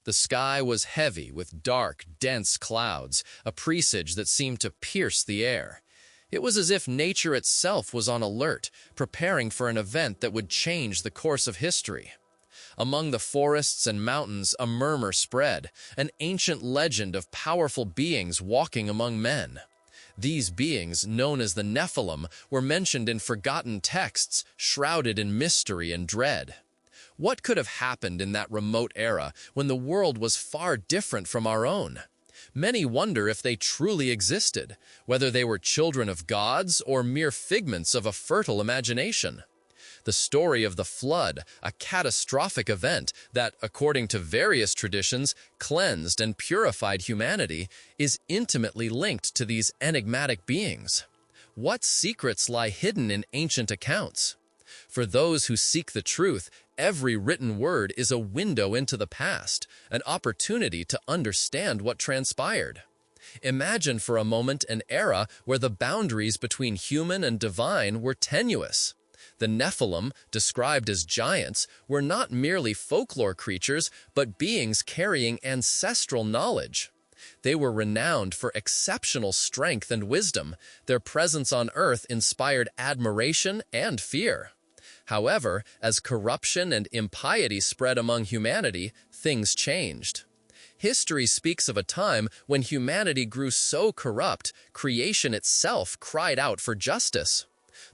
The sky was heavy with dark, dense clouds, a presage that seemed to pierce the air. It was as if nature itself was on alert, preparing for an event that would change the course of history. Among the forests and mountains, a murmur spread, an ancient legend of powerful beings walking among men. These beings, known as the Nephilim, were mentioned in forgotten texts, shrouded in mystery and dread. What could have happened in that remote era when the world was far different from our own? Many wonder if they truly existed, whether they were children of gods or mere figments of a fertile imagination. The story of the flood, a catastrophic event that, according to various traditions, cleansed and purified humanity, is intimately linked to these enigmatic beings. What secrets lie hidden in ancient accounts? For those who seek the truth, every written word is a window into the past, an opportunity to understand what transpired. Imagine for a moment an era where the boundaries between human and divine were tenuous. The Nephilim, described as giants, were not merely folklore creatures, but beings carrying ancestral knowledge. They were renowned for exceptional strength and wisdom. Their presence on Earth inspired admiration and fear. However, as corruption and impiety spread among humanity, things changed. History speaks of a time when humanity grew so corrupt, creation itself cried out for justice.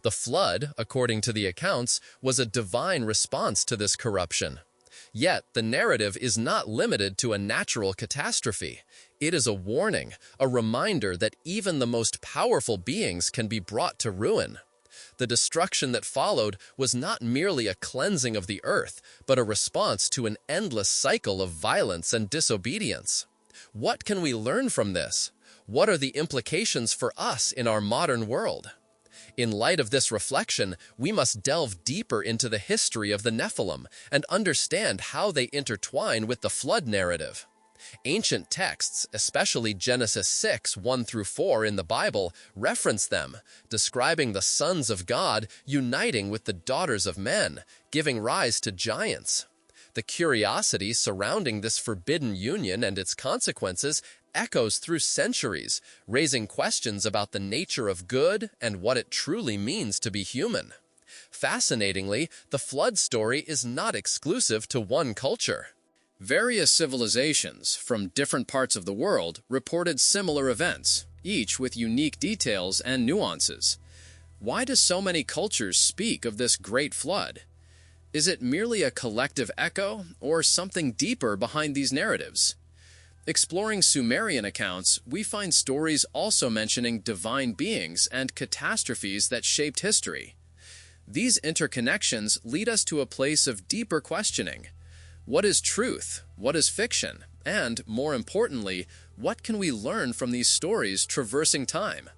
The flood, according to the accounts, was a divine response to this corruption. Yet, the narrative is not limited to a natural catastrophe. It is a warning, a reminder that even the most powerful beings can be brought to ruin. The destruction that followed was not merely a cleansing of the earth, but a response to an endless cycle of violence and disobedience. What can we learn from this? What are the implications for us in our modern world? In light of this reflection, we must delve deeper into the history of the Nephilim and understand how they intertwine with the flood narrative. Ancient texts, especially Genesis 6, 1-4 in the Bible, reference them, describing the sons of God uniting with the daughters of men, giving rise to giants. The curiosity surrounding this forbidden union and its consequences echoes through centuries, raising questions about the nature of good and what it truly means to be human. Fascinatingly, the flood story is not exclusive to one culture. Various civilizations from different parts of the world reported similar events, each with unique details and nuances. Why do so many cultures speak of this great flood? Is it merely a collective echo, or something deeper behind these narratives? Exploring Sumerian accounts, we find stories also mentioning divine beings and catastrophes that shaped history. These interconnections lead us to a place of deeper questioning. What is truth? What is fiction? And, more importantly, what can we learn from these stories traversing time?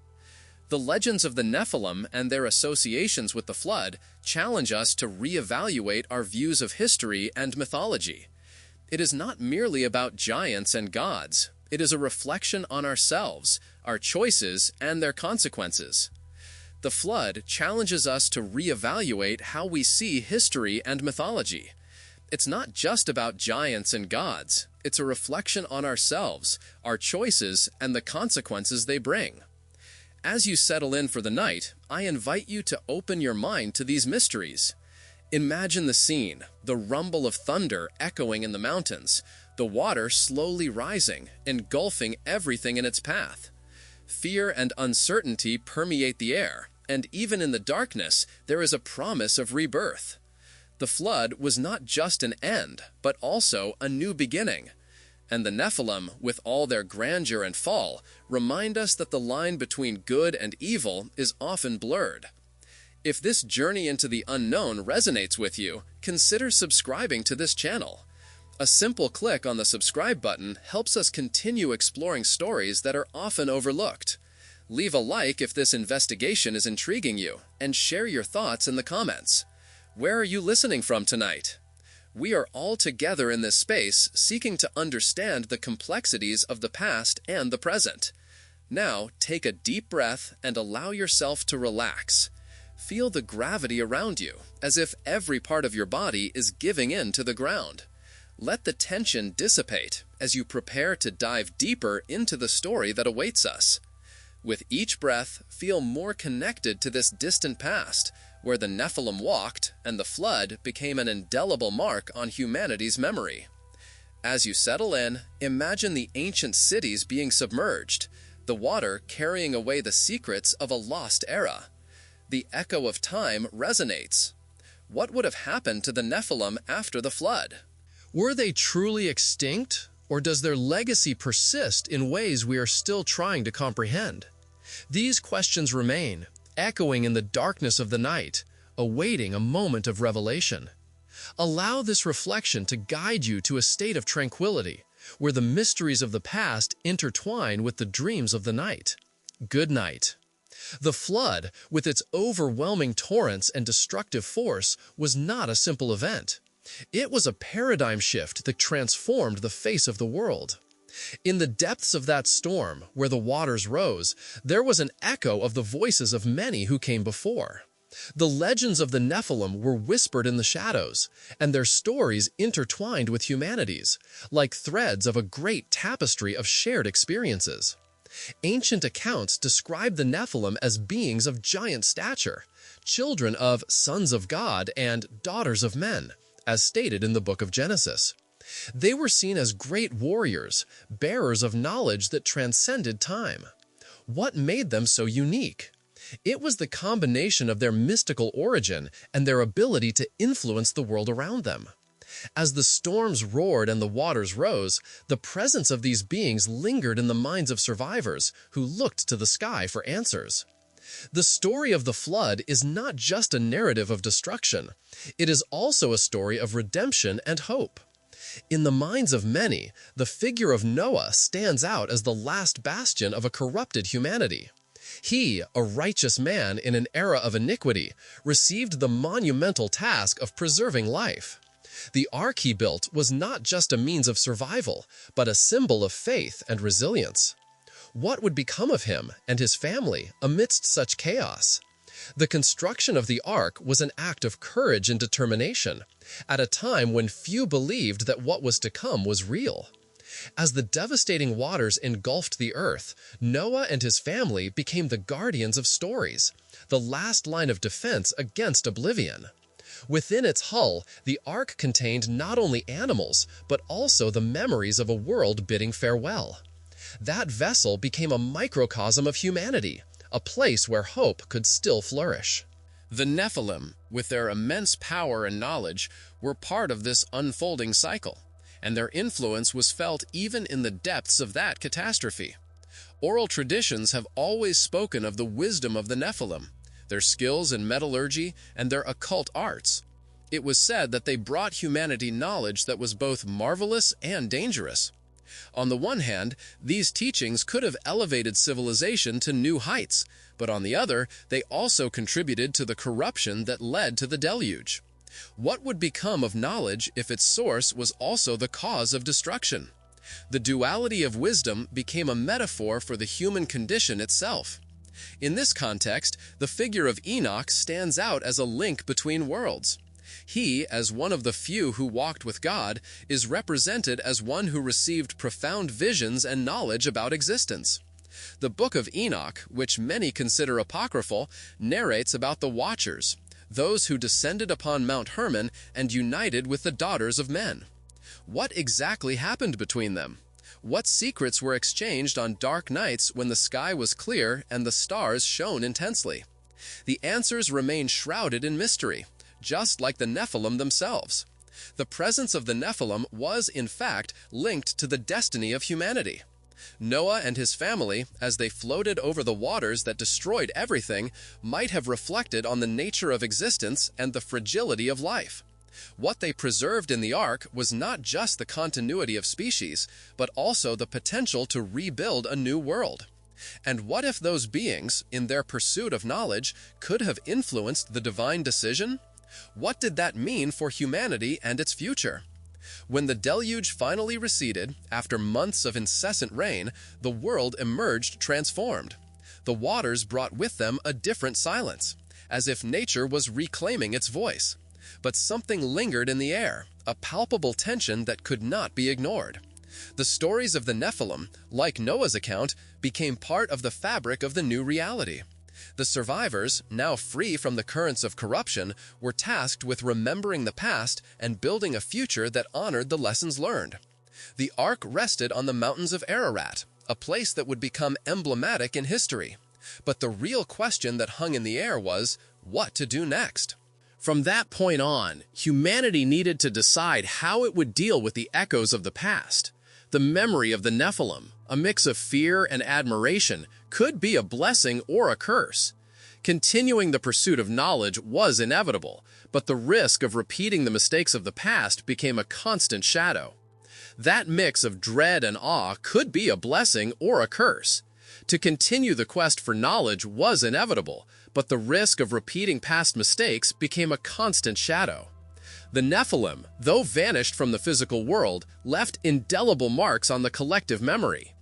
The legends of the Nephilim and their associations with the flood challenge us to reevaluate our views of history and mythology. It is not merely about giants and gods. It is a reflection on ourselves, our choices, and their consequences. The flood challenges us to reevaluate how we see history and mythology. It's not just about giants and gods. It's a reflection on ourselves, our choices, and the consequences they bring. As you settle in for the night, I invite you to open your mind to these mysteries. Imagine the scene, the rumble of thunder echoing in the mountains, the water slowly rising, engulfing everything in its path. Fear and uncertainty permeate the air, and even in the darkness, there is a promise of rebirth. The flood was not just an end, but also a new beginning. And the Nephilim, with all their grandeur and fall, remind us that the line between good and evil is often blurred. If this journey into the unknown resonates with you, consider subscribing to this channel. A simple click on the subscribe button helps us continue exploring stories that are often overlooked. Leave a like if this investigation is intriguing you, and share your thoughts in the comments. Where are you listening from tonight? We are all together in this space, seeking to understand the complexities of the past and the present. Now, take a deep breath and allow yourself to relax. Feel the gravity around you, as if every part of your body is giving in to the ground. Let the tension dissipate as you prepare to dive deeper into the story that awaits us. With each breath, feel more connected to this distant past, where the Nephilim walked and the flood became an indelible mark on humanity's memory. As you settle in, imagine the ancient cities being submerged, the water carrying away the secrets of a lost era. The echo of time resonates. What would have happened to the Nephilim after the flood? Were they truly extinct, or does their legacy persist in ways we are still trying to comprehend? These questions remain, echoing in the darkness of the night, awaiting a moment of revelation. Allow this reflection to guide you to a state of tranquility, where the mysteries of the past intertwine with the dreams of the night. Good night. The flood, with its overwhelming torrents and destructive force, was not a simple event. It was a paradigm shift that transformed the face of the world. In the depths of that storm, where the waters rose, there was an echo of the voices of many who came before. The legends of the Nephilim were whispered in the shadows, and their stories intertwined with humanity's, like threads of a great tapestry of shared experiences. Ancient accounts describe the Nephilim as beings of giant stature, children of sons of God and daughters of men, as stated in the book of Genesis. They were seen as great warriors, bearers of knowledge that transcended time. What made them so unique? It was the combination of their mystical origin and their ability to influence the world around them. As the storms roared and the waters rose, the presence of these beings lingered in the minds of survivors who looked to the sky for answers. The story of the flood is not just a narrative of destruction. It is also a story of redemption and hope. In the minds of many, the figure of Noah stands out as the last bastion of a corrupted humanity. He, a righteous man in an era of iniquity, received the monumental task of preserving life. The ark he built was not just a means of survival, but a symbol of faith and resilience. What would become of him and his family amidst such chaos? The construction of the ark was an act of courage and determination, at a time when few believed that what was to come was real. As the devastating waters engulfed the earth, Noah and his family became the guardians of stories, the last line of defense against oblivion. Within its hull, the ark contained not only animals, but also the memories of a world bidding farewell. That vessel became a microcosm of humanity, a place where hope could still flourish. The Nephilim, with their immense power and knowledge, were part of this unfolding cycle, and their influence was felt even in the depths of that catastrophe. Oral traditions have always spoken of the wisdom of the Nephilim, their skills in metallurgy, and their occult arts. It was said that they brought humanity knowledge that was both marvelous and dangerous. On the one hand, these teachings could have elevated civilization to new heights, but on the other, they also contributed to the corruption that led to the deluge. What would become of knowledge if its source was also the cause of destruction? The duality of wisdom became a metaphor for the human condition itself. In this context, the figure of Enoch stands out as a link between worlds. He, as one of the few who walked with God, is represented as one who received profound visions and knowledge about existence. The Book of Enoch, which many consider apocryphal, narrates about the Watchers, those who descended upon Mount Hermon and united with the daughters of men. What exactly happened between them? What secrets were exchanged on dark nights when the sky was clear and the stars shone intensely? The answers remain shrouded in mystery, just like the Nephilim themselves. The presence of the Nephilim was, in fact, linked to the destiny of humanity. Noah and his family, as they floated over the waters that destroyed everything, might have reflected on the nature of existence and the fragility of life. What they preserved in the ark was not just the continuity of species, but also the potential to rebuild a new world. And what if those beings, in their pursuit of knowledge, could have influenced the divine decision? What did that mean for humanity and its future? When the deluge finally receded, after months of incessant rain, the world emerged transformed. The waters brought with them a different silence, as if nature was reclaiming its voice. but something lingered in the air, a palpable tension that could not be ignored. The stories of the Nephilim, like Noah's account, became part of the fabric of the new reality. The survivors, now free from the currents of corruption, were tasked with remembering the past and building a future that honored the lessons learned. The ark rested on the mountains of Ararat, a place that would become emblematic in history. But the real question that hung in the air was, what to do next? From that point on, humanity needed to decide how it would deal with the echoes of the past. The memory of the Nephilim, a mix of fear and admiration, could be a blessing or a curse. Continuing the pursuit of knowledge was inevitable, but the risk of repeating the mistakes of the past became a constant shadow. That mix of dread and awe could be a blessing or a curse. To continue the quest for knowledge was inevitable, but the risk of repeating past mistakes became a constant shadow. The Nephilim, though vanished from the physical world, left indelible marks on the collective memory.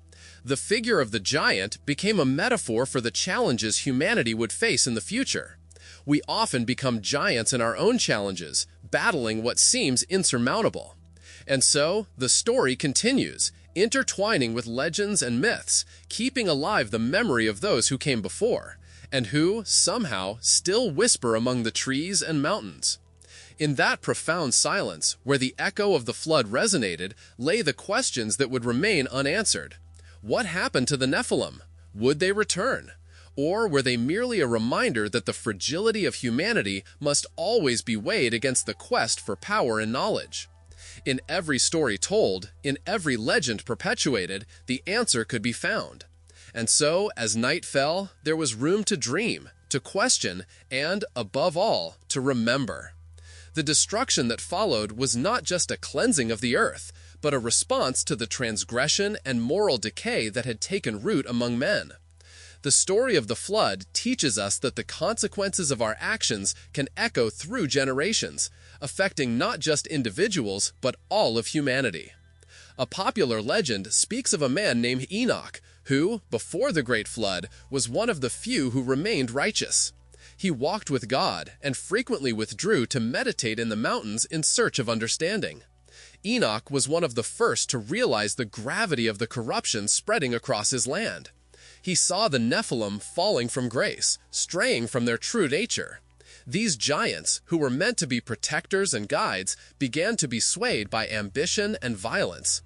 The figure of the giant became a metaphor for the challenges humanity would face in the future. We often become giants in our own challenges, battling what seems insurmountable. And so, the story continues, intertwining with legends and myths, keeping alive the memory of those who came before, and who, somehow, still whisper among the trees and mountains. In that profound silence, where the echo of the flood resonated, lay the questions that would remain unanswered. What happened to the Nephilim? Would they return? Or were they merely a reminder that the fragility of humanity must always be weighed against the quest for power and knowledge? In every story told, in every legend perpetuated, the answer could be found. And so, as night fell, there was room to dream, to question, and, above all, to remember. The destruction that followed was not just a cleansing of the earth, but a response to the transgression and moral decay that had taken root among men. The story of the flood teaches us that the consequences of our actions can echo through generations, affecting not just individuals, but all of humanity. A popular legend speaks of a man named Enoch, who, before the Great Flood, was one of the few who remained righteous. He walked with God and frequently withdrew to meditate in the mountains in search of understanding. Enoch was one of the first to realize the gravity of the corruption spreading across his land. He saw the Nephilim falling from grace, straying from their true nature. These giants, who were meant to be protectors and guides, began to be swayed by ambition and violence.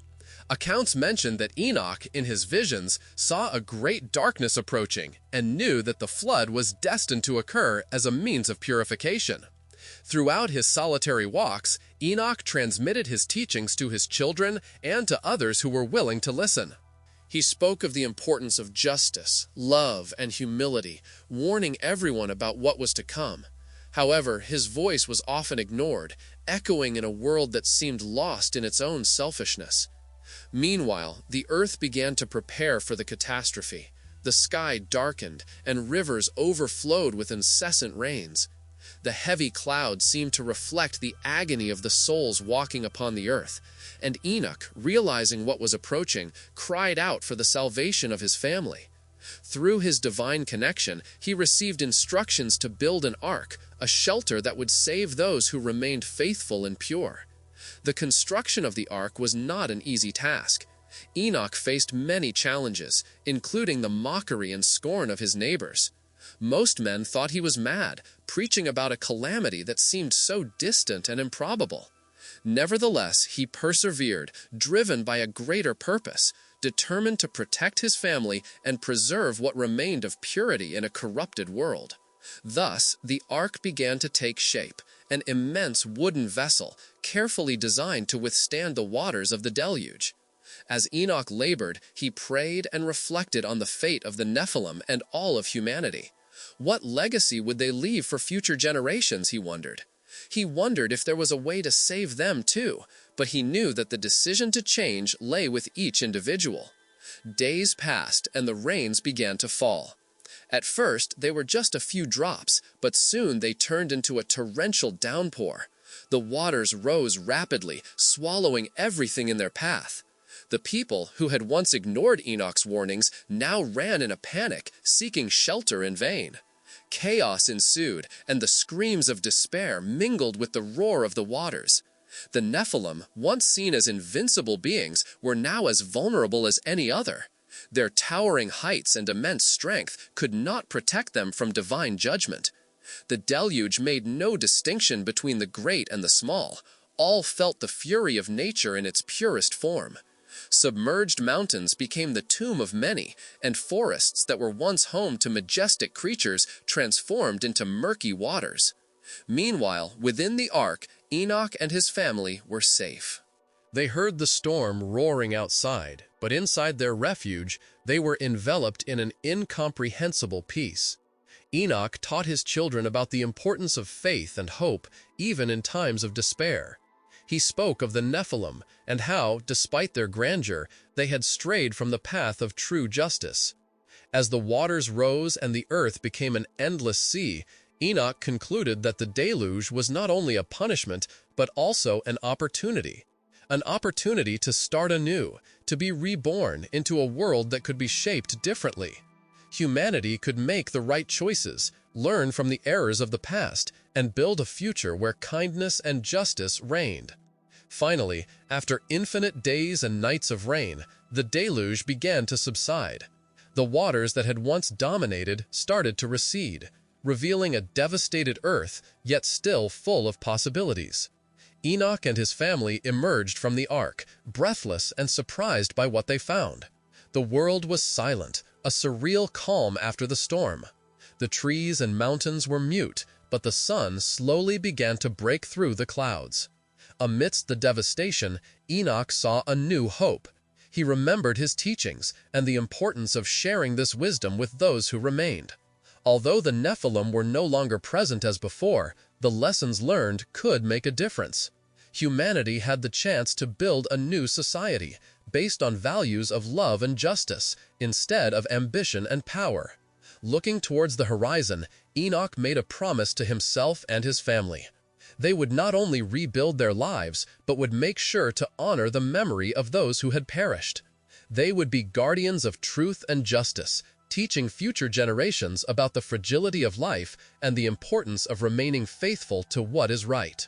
Accounts mention that Enoch, in his visions, saw a great darkness approaching and knew that the flood was destined to occur as a means of purification. Throughout his solitary walks, Enoch transmitted his teachings to his children and to others who were willing to listen. He spoke of the importance of justice, love, and humility, warning everyone about what was to come. However, his voice was often ignored, echoing in a world that seemed lost in its own selfishness. Meanwhile, the earth began to prepare for the catastrophe. The sky darkened, and rivers overflowed with incessant rains. The heavy clouds seemed to reflect the agony of the souls walking upon the earth, and Enoch, realizing what was approaching, cried out for the salvation of his family. Through his divine connection, he received instructions to build an ark, a shelter that would save those who remained faithful and pure. The construction of the ark was not an easy task. Enoch faced many challenges, including the mockery and scorn of his neighbors. Most men thought he was mad, preaching about a calamity that seemed so distant and improbable. Nevertheless, he persevered, driven by a greater purpose, determined to protect his family and preserve what remained of purity in a corrupted world. Thus, the ark began to take shape, an immense wooden vessel, carefully designed to withstand the waters of the deluge. As Enoch labored, he prayed and reflected on the fate of the Nephilim and all of humanity. What legacy would they leave for future generations, he wondered. He wondered if there was a way to save them too, but he knew that the decision to change lay with each individual. Days passed and the rains began to fall. At first, they were just a few drops, but soon they turned into a torrential downpour. The waters rose rapidly, swallowing everything in their path. The people, who had once ignored Enoch's warnings, now ran in a panic, seeking shelter in vain. Chaos ensued, and the screams of despair mingled with the roar of the waters. The Nephilim, once seen as invincible beings, were now as vulnerable as any other. Their towering heights and immense strength could not protect them from divine judgment. The deluge made no distinction between the great and the small. All felt the fury of nature in its purest form. Submerged mountains became the tomb of many, and forests that were once home to majestic creatures transformed into murky waters. Meanwhile, within the ark, Enoch and his family were safe. They heard the storm roaring outside, but inside their refuge, they were enveloped in an incomprehensible peace. Enoch taught his children about the importance of faith and hope, even in times of despair. He spoke of the Nephilim and how, despite their grandeur, they had strayed from the path of true justice. As the waters rose and the earth became an endless sea, Enoch concluded that the deluge was not only a punishment, but also an opportunity. An opportunity to start anew, to be reborn into a world that could be shaped differently. Humanity could make the right choices, learn from the errors of the past, and build a future where kindness and justice reigned. Finally, after infinite days and nights of rain, the deluge began to subside. The waters that had once dominated started to recede, revealing a devastated earth, yet still full of possibilities. Enoch and his family emerged from the ark, breathless and surprised by what they found. The world was silent, a surreal calm after the storm. The trees and mountains were mute, but the sun slowly began to break through the clouds. Amidst the devastation, Enoch saw a new hope. He remembered his teachings and the importance of sharing this wisdom with those who remained. Although the Nephilim were no longer present as before, the lessons learned could make a difference. Humanity had the chance to build a new society, based on values of love and justice, instead of ambition and power. Looking towards the horizon, Enoch made a promise to himself and his family. They would not only rebuild their lives, but would make sure to honor the memory of those who had perished. They would be guardians of truth and justice, teaching future generations about the fragility of life and the importance of remaining faithful to what is right.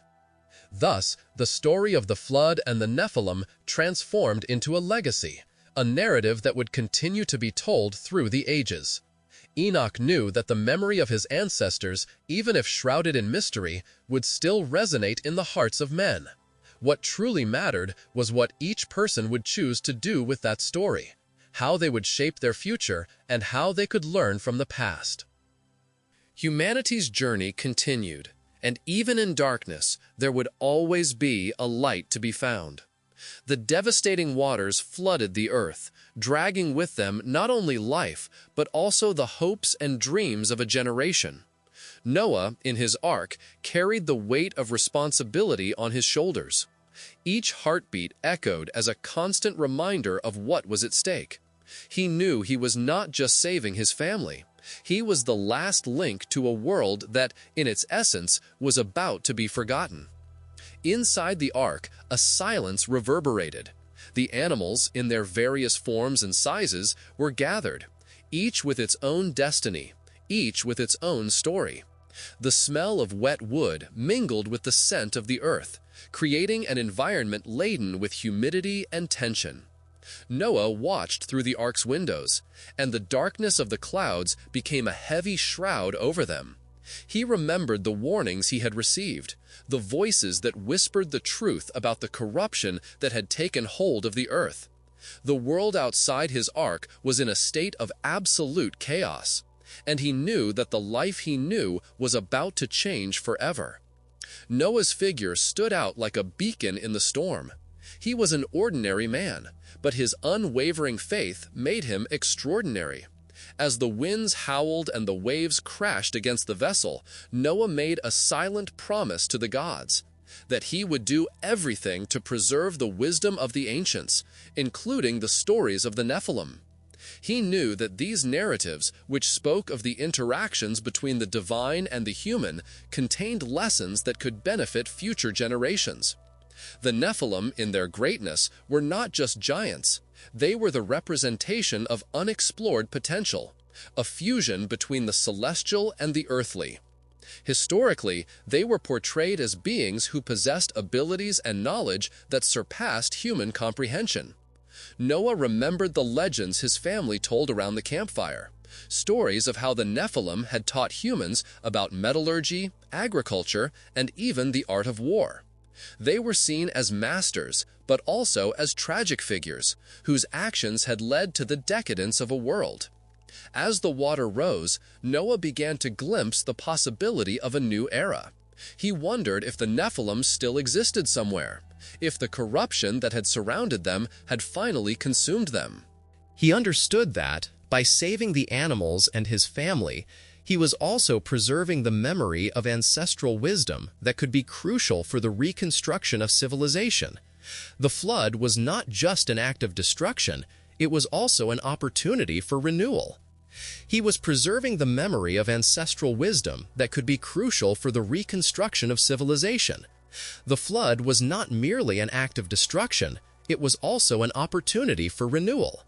Thus, the story of the flood and the Nephilim transformed into a legacy, a narrative that would continue to be told through the ages. Enoch knew that the memory of his ancestors, even if shrouded in mystery, would still resonate in the hearts of men. What truly mattered was what each person would choose to do with that story, how they would shape their future, and how they could learn from the past. Humanity's journey continued, and even in darkness, there would always be a light to be found. The devastating waters flooded the earth, dragging with them not only life, but also the hopes and dreams of a generation. Noah, in his ark, carried the weight of responsibility on his shoulders. Each heartbeat echoed as a constant reminder of what was at stake. He knew he was not just saving his family. He was the last link to a world that, in its essence, was about to be forgotten. Inside the ark, a silence reverberated. The animals, in their various forms and sizes, were gathered, each with its own destiny, each with its own story. The smell of wet wood mingled with the scent of the earth, creating an environment laden with humidity and tension. Noah watched through the ark's windows, and the darkness of the clouds became a heavy shroud over them. He remembered the warnings he had received, the voices that whispered the truth about the corruption that had taken hold of the earth. The world outside his ark was in a state of absolute chaos, and he knew that the life he knew was about to change forever. Noah's figure stood out like a beacon in the storm. He was an ordinary man, but his unwavering faith made him extraordinary. As the winds howled and the waves crashed against the vessel, Noah made a silent promise to the gods that he would do everything to preserve the wisdom of the ancients, including the stories of the Nephilim. He knew that these narratives, which spoke of the interactions between the divine and the human, contained lessons that could benefit future generations. The Nephilim, in their greatness, were not just giants. They were the representation of unexplored potential. a fusion between the celestial and the earthly. Historically, they were portrayed as beings who possessed abilities and knowledge that surpassed human comprehension. Noah remembered the legends his family told around the campfire, stories of how the Nephilim had taught humans about metallurgy, agriculture, and even the art of war. They were seen as masters, but also as tragic figures, whose actions had led to the decadence of a world. As the water rose, Noah began to glimpse the possibility of a new era. He wondered if the Nephilim still existed somewhere, if the corruption that had surrounded them had finally consumed them. He understood that, by saving the animals and his family, he was also preserving the memory of ancestral wisdom that could be crucial for the reconstruction of civilization. The flood was not just an act of destruction, it was also an opportunity for renewal. He was preserving the memory of ancestral wisdom that could be crucial for the reconstruction of civilization. The flood was not merely an act of destruction, it was also an opportunity for renewal.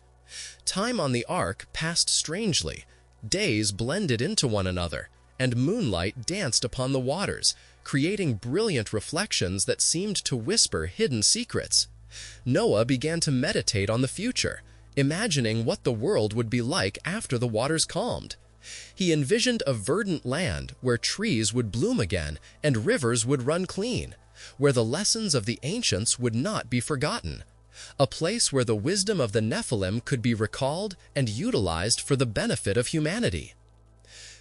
Time on the ark passed strangely. Days blended into one another, and moonlight danced upon the waters, creating brilliant reflections that seemed to whisper hidden secrets. Noah began to meditate on the future, imagining what the world would be like after the waters calmed. He envisioned a verdant land where trees would bloom again and rivers would run clean, where the lessons of the ancients would not be forgotten. A place where the wisdom of the Nephilim could be recalled and utilized for the benefit of humanity.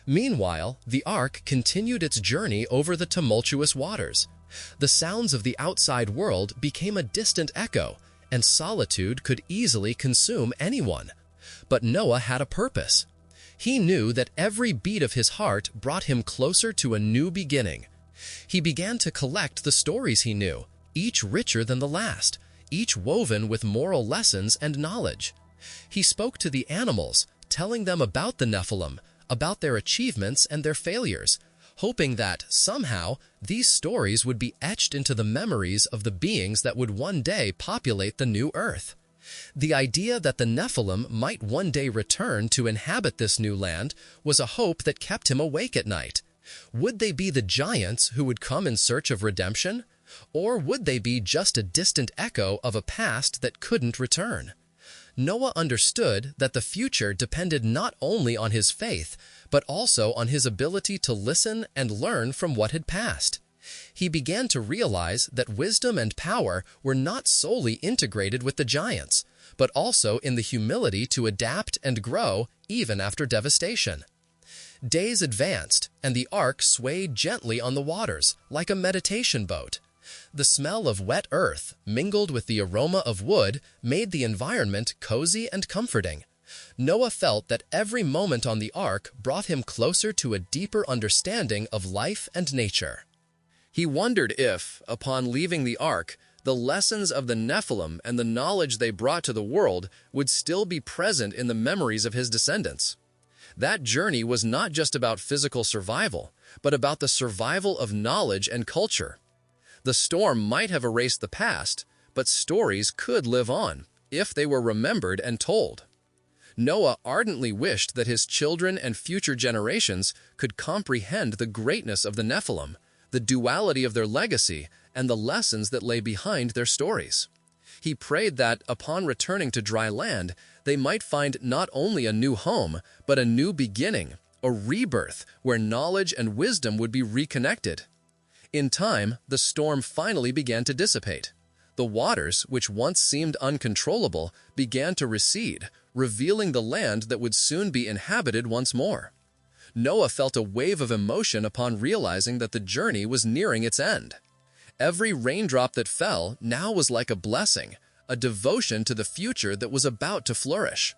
Meanwhile, the ark continued its journey over the tumultuous waters. The sounds of the outside world became a distant echo, and solitude could easily consume anyone. But Noah had a purpose. He knew that every beat of his heart brought him closer to a new beginning. He began to collect the stories he knew, each richer than the last, each woven with moral lessons and knowledge. He spoke to the animals, telling them about the Nephilim, about their achievements and their failures, hoping that, somehow, these stories would be etched into the memories of the beings that would one day populate the new earth. The idea that the Nephilim might one day return to inhabit this new land was a hope that kept him awake at night. Would they be the giants who would come in search of redemption? Or would they be just a distant echo of a past that couldn't return? Noah understood that the future depended not only on his faith, but also on his ability to listen and learn from what had passed. He began to realize that wisdom and power were not solely integrated with the giants, but also in the humility to adapt and grow even after devastation. Days advanced, and the ark swayed gently on the waters, like a meditation boat. The smell of wet earth, mingled with the aroma of wood, made the environment cozy and comforting. Noah felt that every moment on the ark brought him closer to a deeper understanding of life and nature. He wondered if, upon leaving the ark, the lessons of the Nephilim and the knowledge they brought to the world would still be present in the memories of his descendants. That journey was not just about physical survival, but about the survival of knowledge and culture. The storm might have erased the past, but stories could live on, if they were remembered and told. Noah ardently wished that his children and future generations could comprehend the greatness of the Nephilim, the duality of their legacy, and the lessons that lay behind their stories. He prayed that, upon returning to dry land, they might find not only a new home, but a new beginning, a rebirth where knowledge and wisdom would be reconnected. In time, the storm finally began to dissipate. The waters, which once seemed uncontrollable, began to recede, revealing the land that would soon be inhabited once more. Noah felt a wave of emotion upon realizing that the journey was nearing its end. Every raindrop that fell now was like a blessing, a devotion to the future that was about to flourish.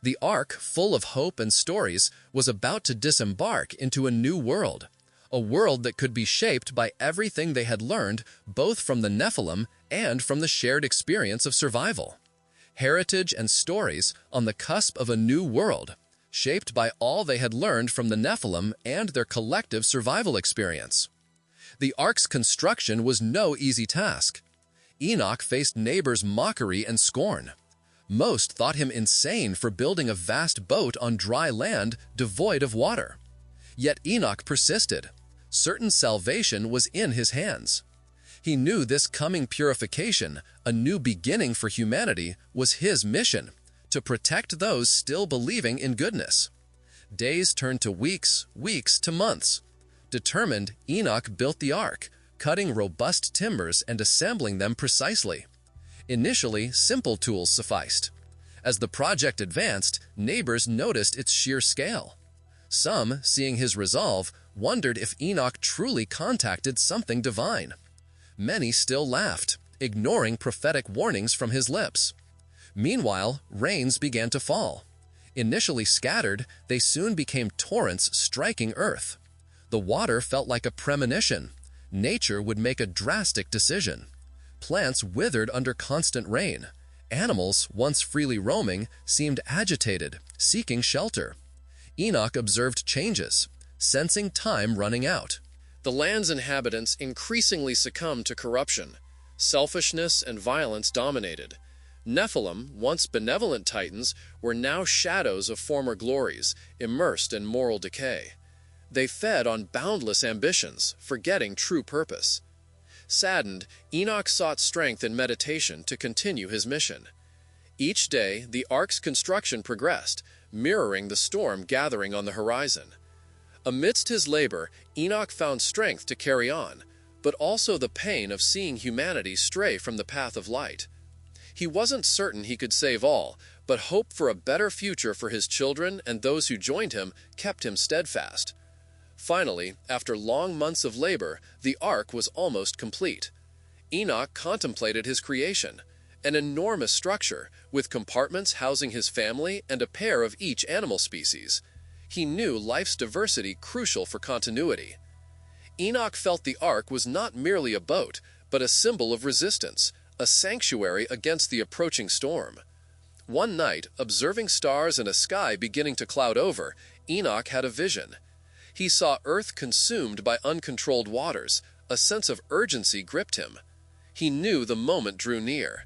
The ark, full of hope and stories, was about to disembark into a new world, a world that could be shaped by everything they had learned both from the Nephilim and from the shared experience of survival. Heritage and stories on the cusp of a new world, shaped by all they had learned from the Nephilim and their collective survival experience. The ark's construction was no easy task. Enoch faced neighbors' mockery and scorn. Most thought him insane for building a vast boat on dry land devoid of water. Yet Enoch persisted. Certain salvation was in his hands. He knew this coming purification, a new beginning for humanity, was his mission, to protect those still believing in goodness. Days turned to weeks, weeks to months. Determined, Enoch built the ark, cutting robust timbers and assembling them precisely. Initially, simple tools sufficed. As the project advanced, neighbors noticed its sheer scale. Some, seeing his resolve, wondered if Enoch truly contacted something divine. Many still laughed, ignoring prophetic warnings from his lips. Meanwhile, rains began to fall. Initially scattered, they soon became torrents striking earth. The water felt like a premonition. Nature would make a drastic decision. Plants withered under constant rain. Animals, once freely roaming, seemed agitated, seeking shelter. Enoch observed changes, sensing time running out. The land's inhabitants increasingly succumbed to corruption. Selfishness and violence dominated. Nephilim, once benevolent titans, were now shadows of former glories, immersed in moral decay. They fed on boundless ambitions, forgetting true purpose. Saddened, Enoch sought strength in meditation to continue his mission. Each day, the ark's construction progressed, mirroring the storm gathering on the horizon. Amidst his labor, Enoch found strength to carry on, but also the pain of seeing humanity stray from the path of light. He wasn't certain he could save all, but hope for a better future for his children and those who joined him kept him steadfast. Finally, after long months of labor, the ark was almost complete. Enoch contemplated his creation, an enormous structure with compartments housing his family and a pair of each animal species. He knew life's diversity crucial for continuity. Enoch felt the ark was not merely a boat, but a symbol of resistance, a sanctuary against the approaching storm. One night, observing stars and a sky beginning to cloud over, Enoch had a vision. He saw earth consumed by uncontrolled waters. A sense of urgency gripped him. He knew the moment drew near.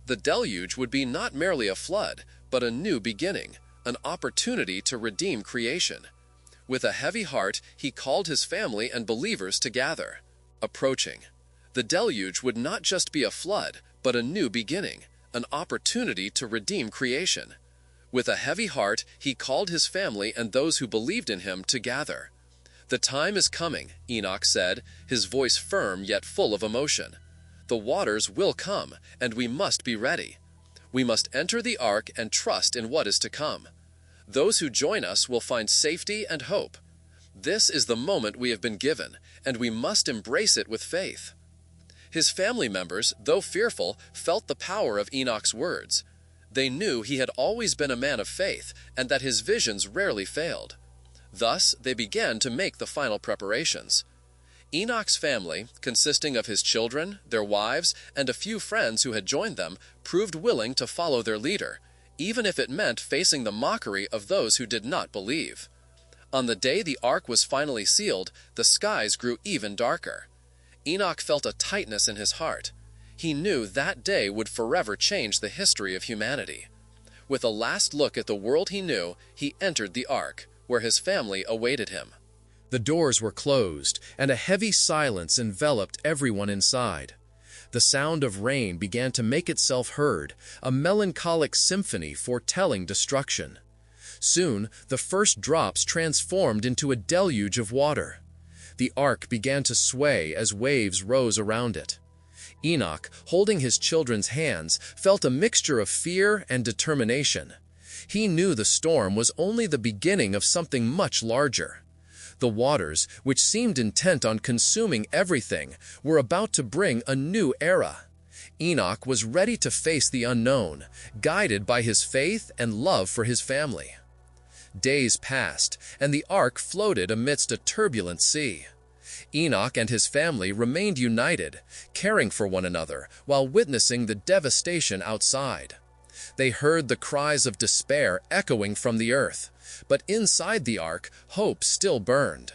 The deluge would be not merely a flood, but a new beginning, an opportunity to redeem creation. With a heavy heart, he called his family and believers to gather. Approaching. The deluge would not just be a flood, but a new beginning, an opportunity to redeem creation. With a heavy heart, he called his family and those who believed in him to gather. "The time is coming," Enoch said, his voice firm yet full of emotion. "The waters will come, and we must be ready. We must enter the ark and trust in what is to come. Those who join us will find safety and hope. This is the moment we have been given, and we must embrace it with faith." His family members, though fearful, felt the power of Enoch's words. They knew he had always been a man of faith, and that his visions rarely failed. Thus, they began to make the final preparations. Enoch's family, consisting of his children, their wives, and a few friends who had joined them, proved willing to follow their leader, even if it meant facing the mockery of those who did not believe. On the day the ark was finally sealed, the skies grew even darker. Enoch felt a tightness in his heart. He knew that day would forever change the history of humanity. With a last look at the world he knew, he entered the ark, where his family awaited him. The doors were closed, and a heavy silence enveloped everyone inside. The sound of rain began to make itself heard, a melancholic symphony foretelling destruction. Soon, the first drops transformed into a deluge of water. The ark began to sway as waves rose around it. Enoch, holding his children's hands, felt a mixture of fear and determination. He knew the storm was only the beginning of something much larger. The waters, which seemed intent on consuming everything, were about to bring a new era. Enoch was ready to face the unknown, guided by his faith and love for his family. Days passed, and the ark floated amidst a turbulent sea. Enoch and his family remained united, caring for one another while witnessing the devastation outside. They heard the cries of despair echoing from the earth, but inside the ark, hope still burned.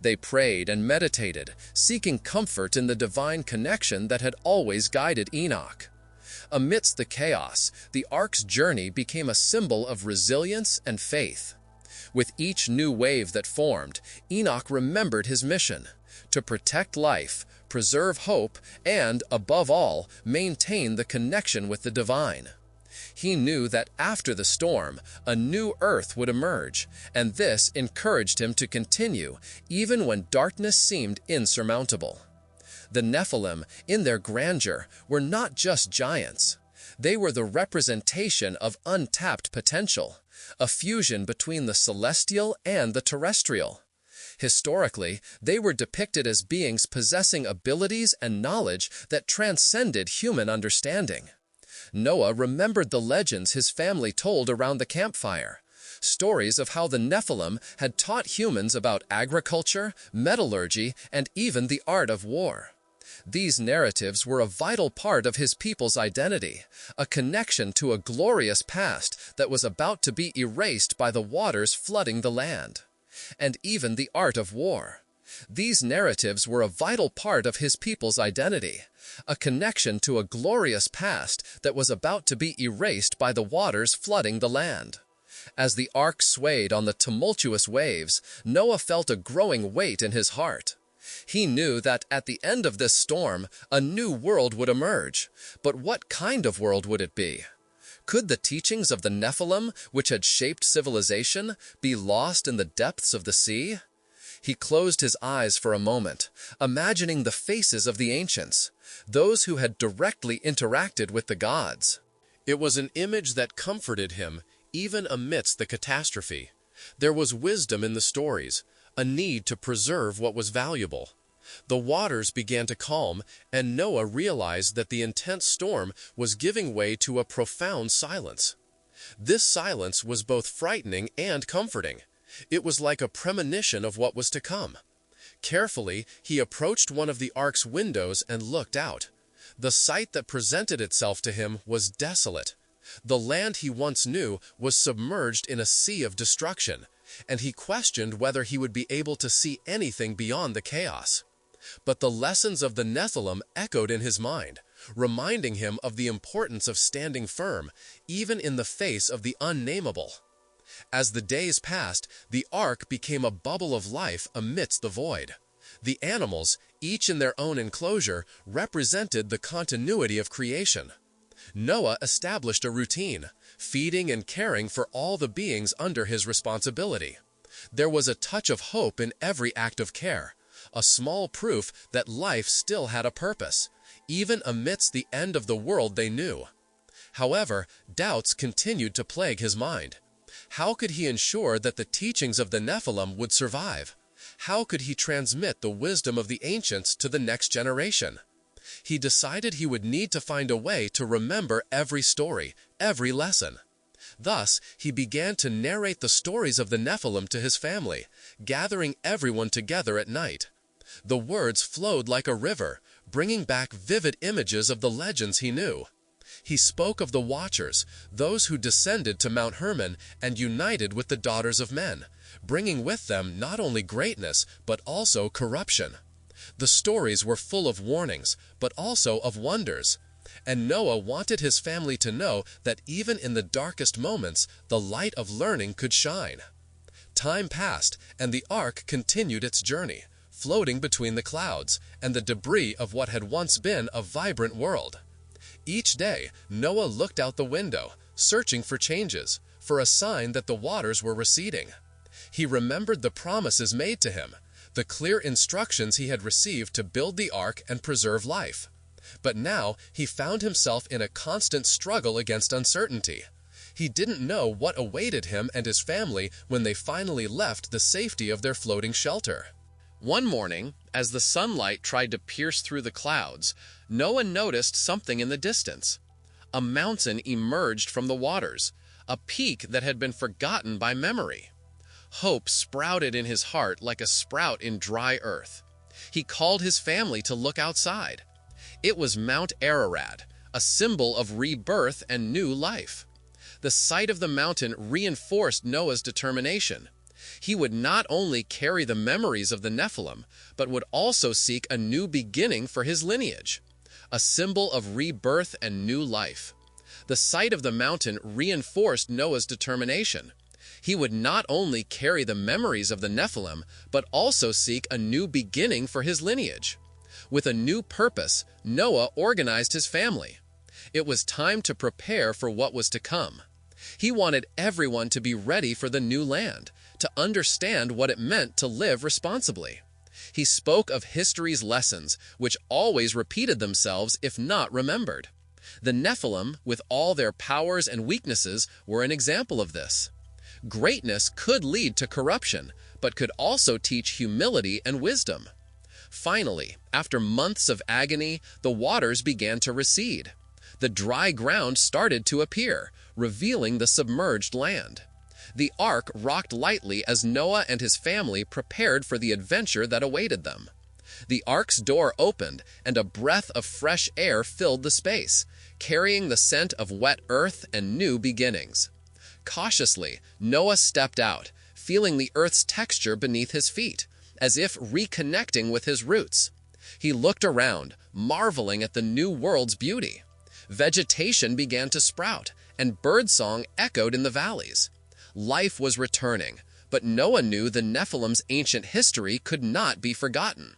They prayed and meditated, seeking comfort in the divine connection that had always guided Enoch. Amidst the chaos, the Ark's journey became a symbol of resilience and faith. With each new wave that formed, Enoch remembered his mission: to protect life, preserve hope, and, above all, maintain the connection with the divine. He knew that after the storm, a new earth would emerge, and this encouraged him to continue, even when darkness seemed insurmountable. The Nephilim, in their grandeur, were not just giants. They were the representation of untapped potential, a fusion between the celestial and the terrestrial. Historically, they were depicted as beings possessing abilities and knowledge that transcended human understanding. Noah remembered the legends his family told around the campfire, stories of how the Nephilim had taught humans about agriculture, metallurgy, and even the art of war. These narratives were a vital part of his people's identity, a connection to a glorious past that was about to be erased by the waters flooding the land. And even the art of war. These narratives were a vital part of his people's identity, a connection to a glorious past that was about to be erased by the waters flooding the land. As the ark swayed on the tumultuous waves, Noah felt a growing weight in his heart. He knew that at the end of this storm, a new world would emerge. But what kind of world would it be? Could the teachings of the Nephilim, which had shaped civilization, be lost in the depths of the sea? He closed his eyes for a moment, imagining the faces of the ancients, those who had directly interacted with the gods. It was an image that comforted him, even amidst the catastrophe. There was wisdom in the stories, a need to preserve what was valuable. The waters began to calm, and Noah realized that the intense storm was giving way to a profound silence. This silence was both frightening and comforting. It was like a premonition of what was to come. Carefully, he approached one of the ark's windows and looked out. The sight that presented itself to him was desolate. The land he once knew was submerged in a sea of destruction, and he questioned whether he would be able to see anything beyond the chaos. But the lessons of the Nephilim echoed in his mind, reminding him of the importance of standing firm, even in the face of the unnamable. As the days passed, the ark became a bubble of life amidst the void. The animals, each in their own enclosure, represented the continuity of creation. Noah established a routine, feeding and caring for all the beings under his responsibility. There was a touch of hope in every act of care, a small proof that life still had a purpose, even amidst the end of the world they knew. However, doubts continued to plague his mind. How could he ensure that the teachings of the Nephilim would survive? How could he transmit the wisdom of the ancients to the next generation? He decided he would need to find a way to remember every story, every lesson. Thus, he began to narrate the stories of the Nephilim to his family, gathering everyone together at night. The words flowed like a river, bringing back vivid images of the legends he knew. He spoke of the Watchers, those who descended to Mount Hermon and united with the daughters of men, bringing with them not only greatness, but also corruption. The stories were full of warnings, but also of wonders. And Noah wanted his family to know that even in the darkest moments, the light of learning could shine. Time passed, and the ark continued its journey, floating between the clouds and the debris of what had once been a vibrant world. Each day, Noah looked out the window, searching for changes, for a sign that the waters were receding. He remembered the promises made to him, the clear instructions he had received to build the ark and preserve life. But now he found himself in a constant struggle against uncertainty. He didn't know what awaited him and his family when they finally left the safety of their floating shelter. One morning, as the sunlight tried to pierce through the clouds, Noah noticed something in the distance. A mountain emerged from the waters, a peak that had been forgotten by memory. Hope sprouted in his heart like a sprout in dry earth. He called his family to look outside. It was Mount Ararat, a symbol of rebirth and new life. The sight of the mountain reinforced Noah's determination. He would not only carry the memories of the Nephilim, but would also seek a new beginning for his lineage. a symbol of rebirth and new life. The sight of the mountain reinforced Noah's determination. He would not only carry the memories of the Nephilim, but also seek a new beginning for his lineage. With a new purpose, Noah organized his family. It was time to prepare for what was to come. He wanted everyone to be ready for the new land, to understand what it meant to live responsibly. He spoke of history's lessons, which always repeated themselves if not remembered. The Nephilim, with all their powers and weaknesses, were an example of this. Greatness could lead to corruption, but could also teach humility and wisdom. Finally, after months of agony, the waters began to recede. The dry ground started to appear, revealing the submerged land. The ark rocked lightly as Noah and his family prepared for the adventure that awaited them. The ark's door opened, and a breath of fresh air filled the space, carrying the scent of wet earth and new beginnings. Cautiously, Noah stepped out, feeling the earth's texture beneath his feet, as if reconnecting with his roots. He looked around, marveling at the new world's beauty. Vegetation began to sprout, and birdsong echoed in the valleys. Life was returning, but Noah knew the Nephilim's ancient history could not be forgotten.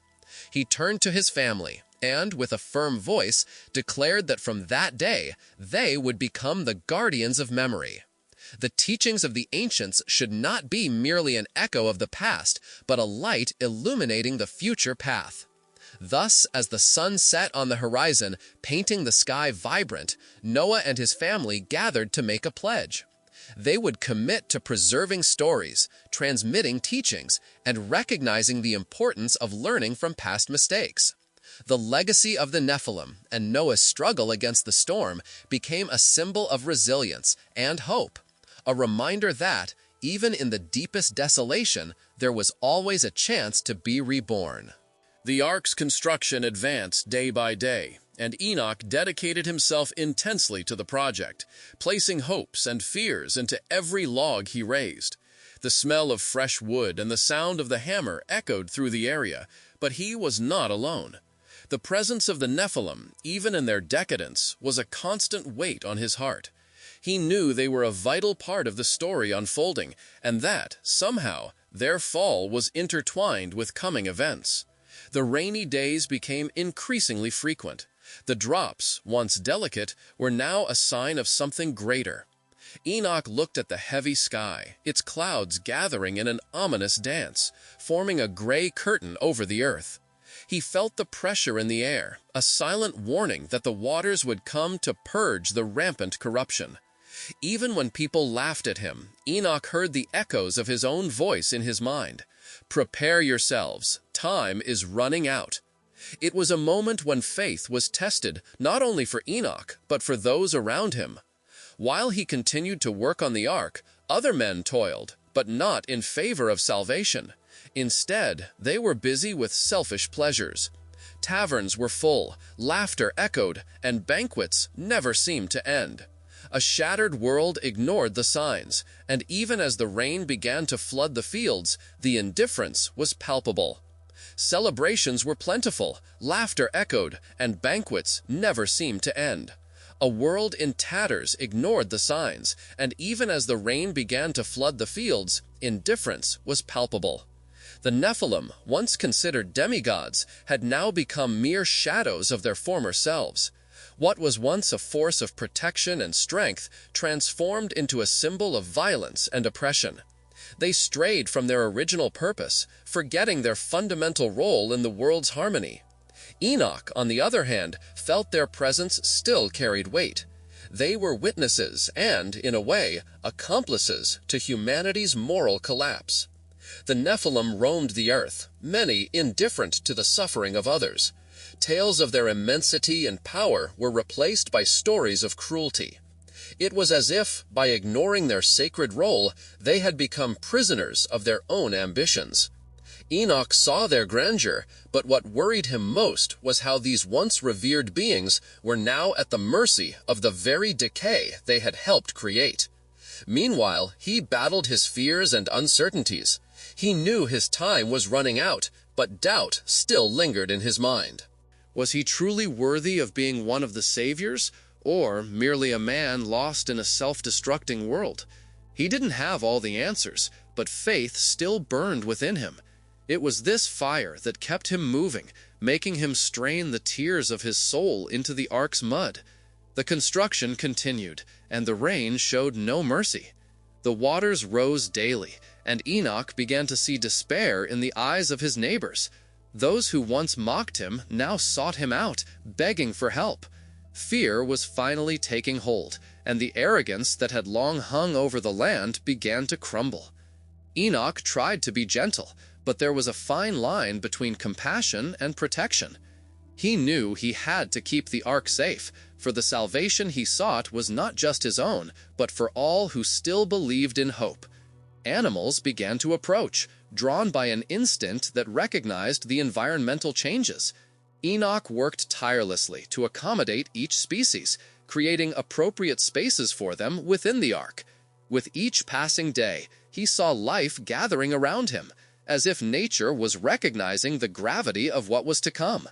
He turned to his family and, with a firm voice, declared that from that day, they would become the guardians of memory. The teachings of the ancients should not be merely an echo of the past, but a light illuminating the future path. Thus, as the sun set on the horizon, painting the sky vibrant, Noah and his family gathered to make a pledge. They would commit to preserving stories, transmitting teachings, and recognizing the importance of learning from past mistakes. The legacy of the Nephilim and Noah's struggle against the storm became a symbol of resilience and hope, a reminder that, even in the deepest desolation, there was always a chance to be reborn. The ark's construction advanced day by day, and Enoch dedicated himself intensely to the project, placing hopes and fears into every log he raised. The smell of fresh wood and the sound of the hammer echoed through the area, but he was not alone. The presence of the Nephilim, even in their decadence, was a constant weight on his heart. He knew they were a vital part of the story unfolding, and that, somehow, their fall was intertwined with coming events. The rainy days became increasingly frequent. The drops, once delicate, were now a sign of something greater. Enoch looked at the heavy sky, its clouds gathering in an ominous dance, forming a gray curtain over the earth. He felt the pressure in the air, a silent warning that the waters would come to purge the rampant corruption. Even when people laughed at him, Enoch heard the echoes of his own voice in his mind. "Prepare yourselves, time is running out." It was a moment when faith was tested not only for Enoch, but for those around him. While he continued to work on the ark, other men toiled, but not in favor of salvation. Instead, they were busy with selfish pleasures. Taverns were full, laughter echoed, and banquets never seemed to end. A shattered world ignored the signs, and even as the rain began to flood the fields, the indifference was palpable. Celebrations were plentiful, laughter echoed, and banquets never seemed to end. A world in tatters ignored the signs, and even as the rain began to flood the fields, indifference was palpable. The Nephilim, once considered demigods, had now become mere shadows of their former selves. What was once a force of protection and strength transformed into a symbol of violence and oppression. They strayed from their original purpose, forgetting their fundamental role in the world's harmony. Enoch, on the other hand, felt their presence still carried weight. They were witnesses and, in a way, accomplices to humanity's moral collapse. The Nephilim roamed the earth, many indifferent to the suffering of others. Tales of their immensity and power were replaced by stories of cruelty. It was as if, by ignoring their sacred role, they had become prisoners of their own ambitions. Enoch saw their grandeur, but what worried him most was how these once revered beings were now at the mercy of the very decay they had helped create. Meanwhile, he battled his fears and uncertainties. He knew his time was running out, but doubt still lingered in his mind. Was he truly worthy of being one of the saviors, or merely a man lost in a self-destructing world? He didn't have all the answers, but faith still burned within him. It was this fire that kept him moving, making him strain the tears of his soul into the ark's mud. The construction continued, and the rain showed no mercy. The waters rose daily, and Enoch began to see despair in the eyes of his neighbors. Those who once mocked him now sought him out, begging for help. Fear was finally taking hold, and the arrogance that had long hung over the land began to crumble. Enoch tried to be gentle, but there was a fine line between compassion and protection. He knew he had to keep the ark safe, for the salvation he sought was not just his own, but for all who still believed in hope. Animals began to approach, drawn by an instinct that recognized the environmental changes. Enoch worked tirelessly to accommodate each species, creating appropriate spaces for them within the ark. With each passing day, he saw life gathering around him, as if nature was recognizing the gravity of what was to come.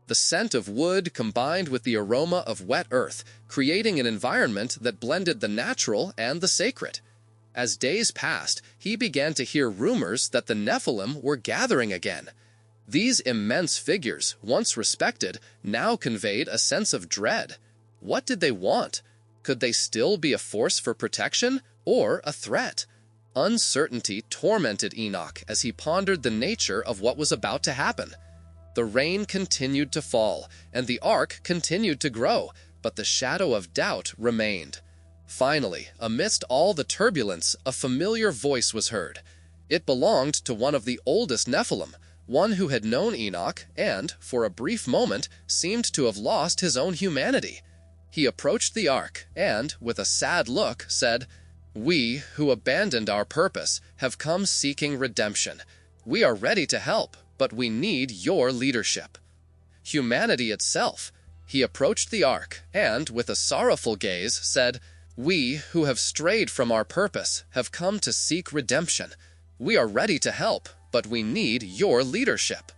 The scent of wood combined with the aroma of wet earth, creating an environment that blended the natural and the sacred. As days passed, he began to hear rumors that the Nephilim were gathering again. These immense figures, once respected, now conveyed a sense of dread. What did they want? Could they still be a force for protection, or a threat? Uncertainty tormented Enoch as he pondered the nature of what was about to happen. The rain continued to fall, and the ark continued to grow, but the shadow of doubt remained. Finally, amidst all the turbulence, a familiar voice was heard. It belonged to one of the oldest Nephilim, one who had known Enoch and, for a brief moment, seemed to have lost his own humanity. He approached the ark and, with a sad look, said, "We, who abandoned our purpose, have come seeking redemption. We are ready to help, but we need your leadership." Humanity itself. He approached the ark and, with a sorrowful gaze, said, "We, who have strayed from our purpose, have come to seek redemption. We are ready to help, but we need your leadership."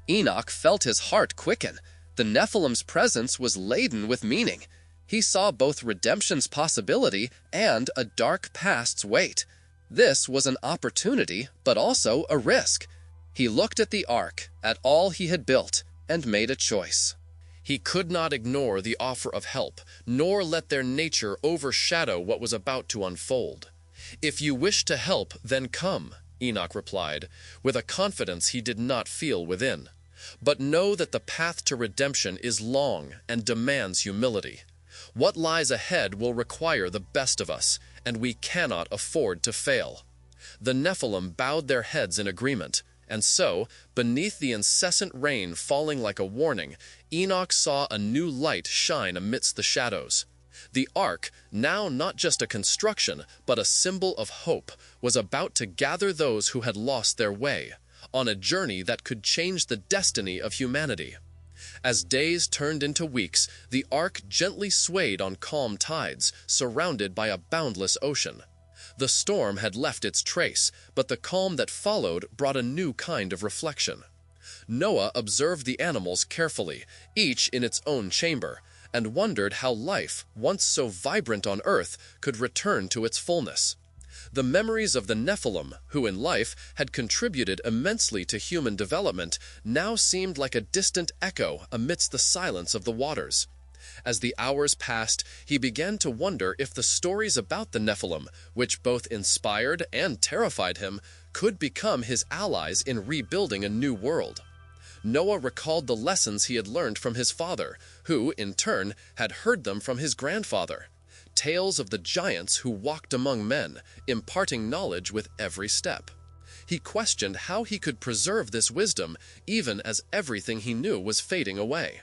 Enoch felt his heart quicken. The Nephilim's presence was laden with meaning. He saw both redemption's possibility and a dark past's weight. This was an opportunity, but also a risk. He looked at the ark, at all he had built, and made a choice. He could not ignore the offer of help, nor let their nature overshadow what was about to unfold. "If you wish to help, then come," Enoch replied, with a confidence he did not feel within. "But know that the path to redemption is long and demands humility. What lies ahead will require the best of us, and we cannot afford to fail." The Nephilim bowed their heads in agreement, and so, beneath the incessant rain falling like a warning, Enoch saw a new light shine amidst the shadows. The ark, now not just a construction, but a symbol of hope, was about to gather those who had lost their way, on a journey that could change the destiny of humanity. As days turned into weeks, the ark gently swayed on calm tides, surrounded by a boundless ocean. The storm had left its trace, but the calm that followed brought a new kind of reflection. Noah observed the animals carefully, each in its own chamber, and wondered how life, once so vibrant on earth, could return to its fullness. The memories of the Nephilim, who in life had contributed immensely to human development, now seemed like a distant echo amidst the silence of the waters. As the hours passed, he began to wonder if the stories about the Nephilim, which both inspired and terrified him, could become his allies in rebuilding a new world. Noah recalled the lessons he had learned from his father, who, in turn, had heard them from his grandfather. Tales of the giants who walked among men, imparting knowledge with every step. He questioned how he could preserve this wisdom, even as everything he knew was fading away.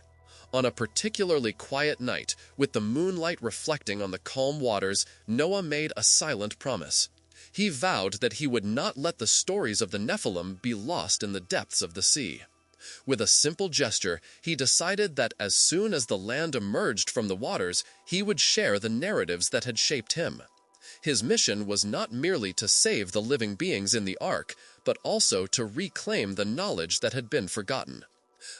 On a particularly quiet night, with the moonlight reflecting on the calm waters, Noah made a silent promise. He vowed that he would not let the stories of the Nephilim be lost in the depths of the sea. With a simple gesture, he decided that as soon as the land emerged from the waters, he would share the narratives that had shaped him. His mission was not merely to save the living beings in the ark, but also to reclaim the knowledge that had been forgotten.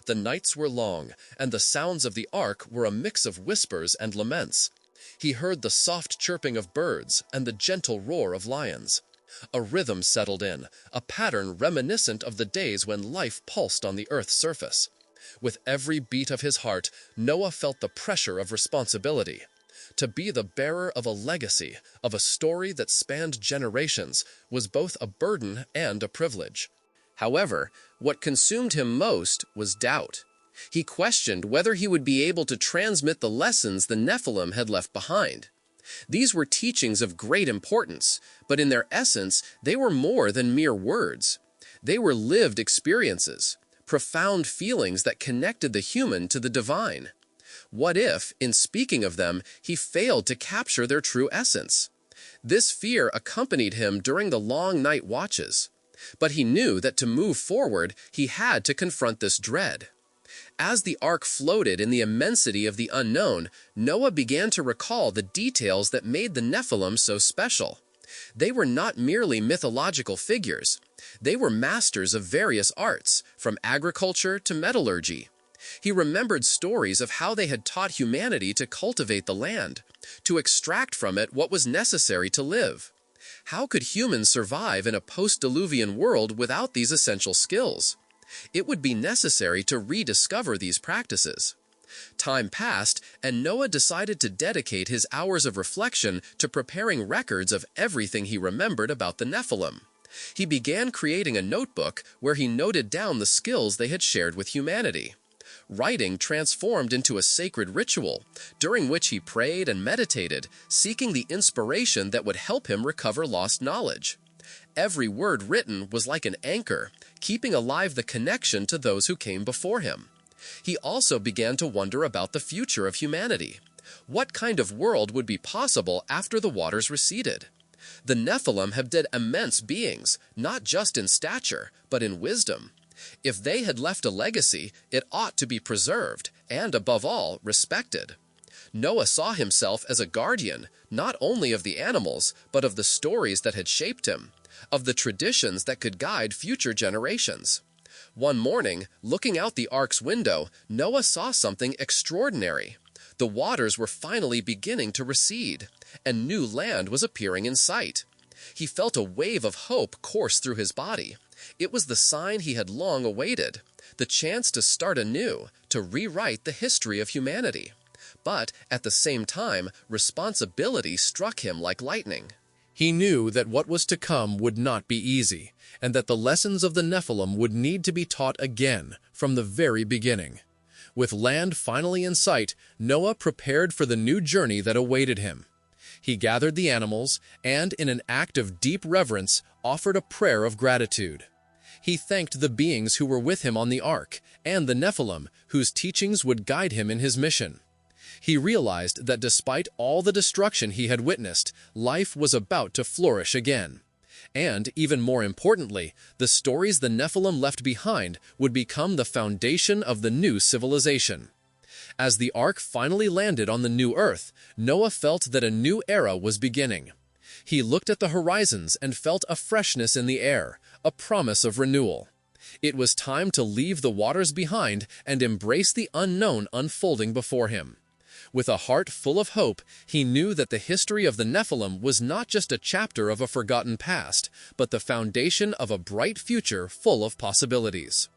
The nights were long, and the sounds of the ark were a mix of whispers and laments. He heard the soft chirping of birds and the gentle roar of lions. A rhythm settled in, a pattern reminiscent of the days when life pulsed on the earth's surface. With every beat of his heart, Noah felt the pressure of responsibility. To be the bearer of a legacy, of a story that spanned generations, was both a burden and a privilege. However, what consumed him most was doubt. He questioned whether he would be able to transmit the lessons the Nephilim had left behind. These were teachings of great importance, but in their essence, they were more than mere words. They were lived experiences, profound feelings that connected the human to the divine. What if, in speaking of them, he failed to capture their true essence? This fear accompanied him during the long night watches. But he knew that to move forward, he had to confront this dread. As the ark floated in the immensity of the unknown, Noah began to recall the details that made the Nephilim so special. They were not merely mythological figures. They were masters of various arts, from agriculture to metallurgy. He remembered stories of how they had taught humanity to cultivate the land, to extract from it what was necessary to live. How could humans survive in a post-diluvian world without these essential skills? It would be necessary to rediscover these practices. Time passed, and Noah decided to dedicate his hours of reflection to preparing records of everything he remembered about the Nephilim. He began creating a notebook where he noted down the skills they had shared with humanity. Writing transformed into a sacred ritual, during which he prayed and meditated, seeking the inspiration that would help him recover lost knowledge. Every word written was like an anchor, keeping alive the connection to those who came before him. He also began to wonder about the future of humanity. What kind of world would be possible after the waters receded? The Nephilim had been immense beings, not just in stature, but in wisdom. If they had left a legacy, it ought to be preserved, and above all, respected. Noah saw himself as a guardian, not only of the animals, but of the stories that had shaped him, of the traditions that could guide future generations. One morning, looking out the ark's window, Noah saw something extraordinary. The waters were finally beginning to recede, and new land was appearing in sight. He felt a wave of hope course through his body. It was the sign he had long awaited, the chance to start anew, to rewrite the history of humanity. But, at the same time, responsibility struck him like lightning. He knew that what was to come would not be easy, and that the lessons of the Nephilim would need to be taught again from the very beginning. With land finally in sight, Noah prepared for the new journey that awaited him. He gathered the animals and, in an act of deep reverence, offered a prayer of gratitude. He thanked the beings who were with him on the ark and the Nephilim, whose teachings would guide him in his mission. He realized that despite all the destruction he had witnessed, life was about to flourish again. And, even more importantly, the stories the Nephilim left behind would become the foundation of the new civilization. As the ark finally landed on the new earth, Noah felt that a new era was beginning. He looked at the horizons and felt a freshness in the air, a promise of renewal. It was time to leave the waters behind and embrace the unknown unfolding before him. With a heart full of hope, he knew that the history of the Nephilim was not just a chapter of a forgotten past, but the foundation of a bright future full of possibilities.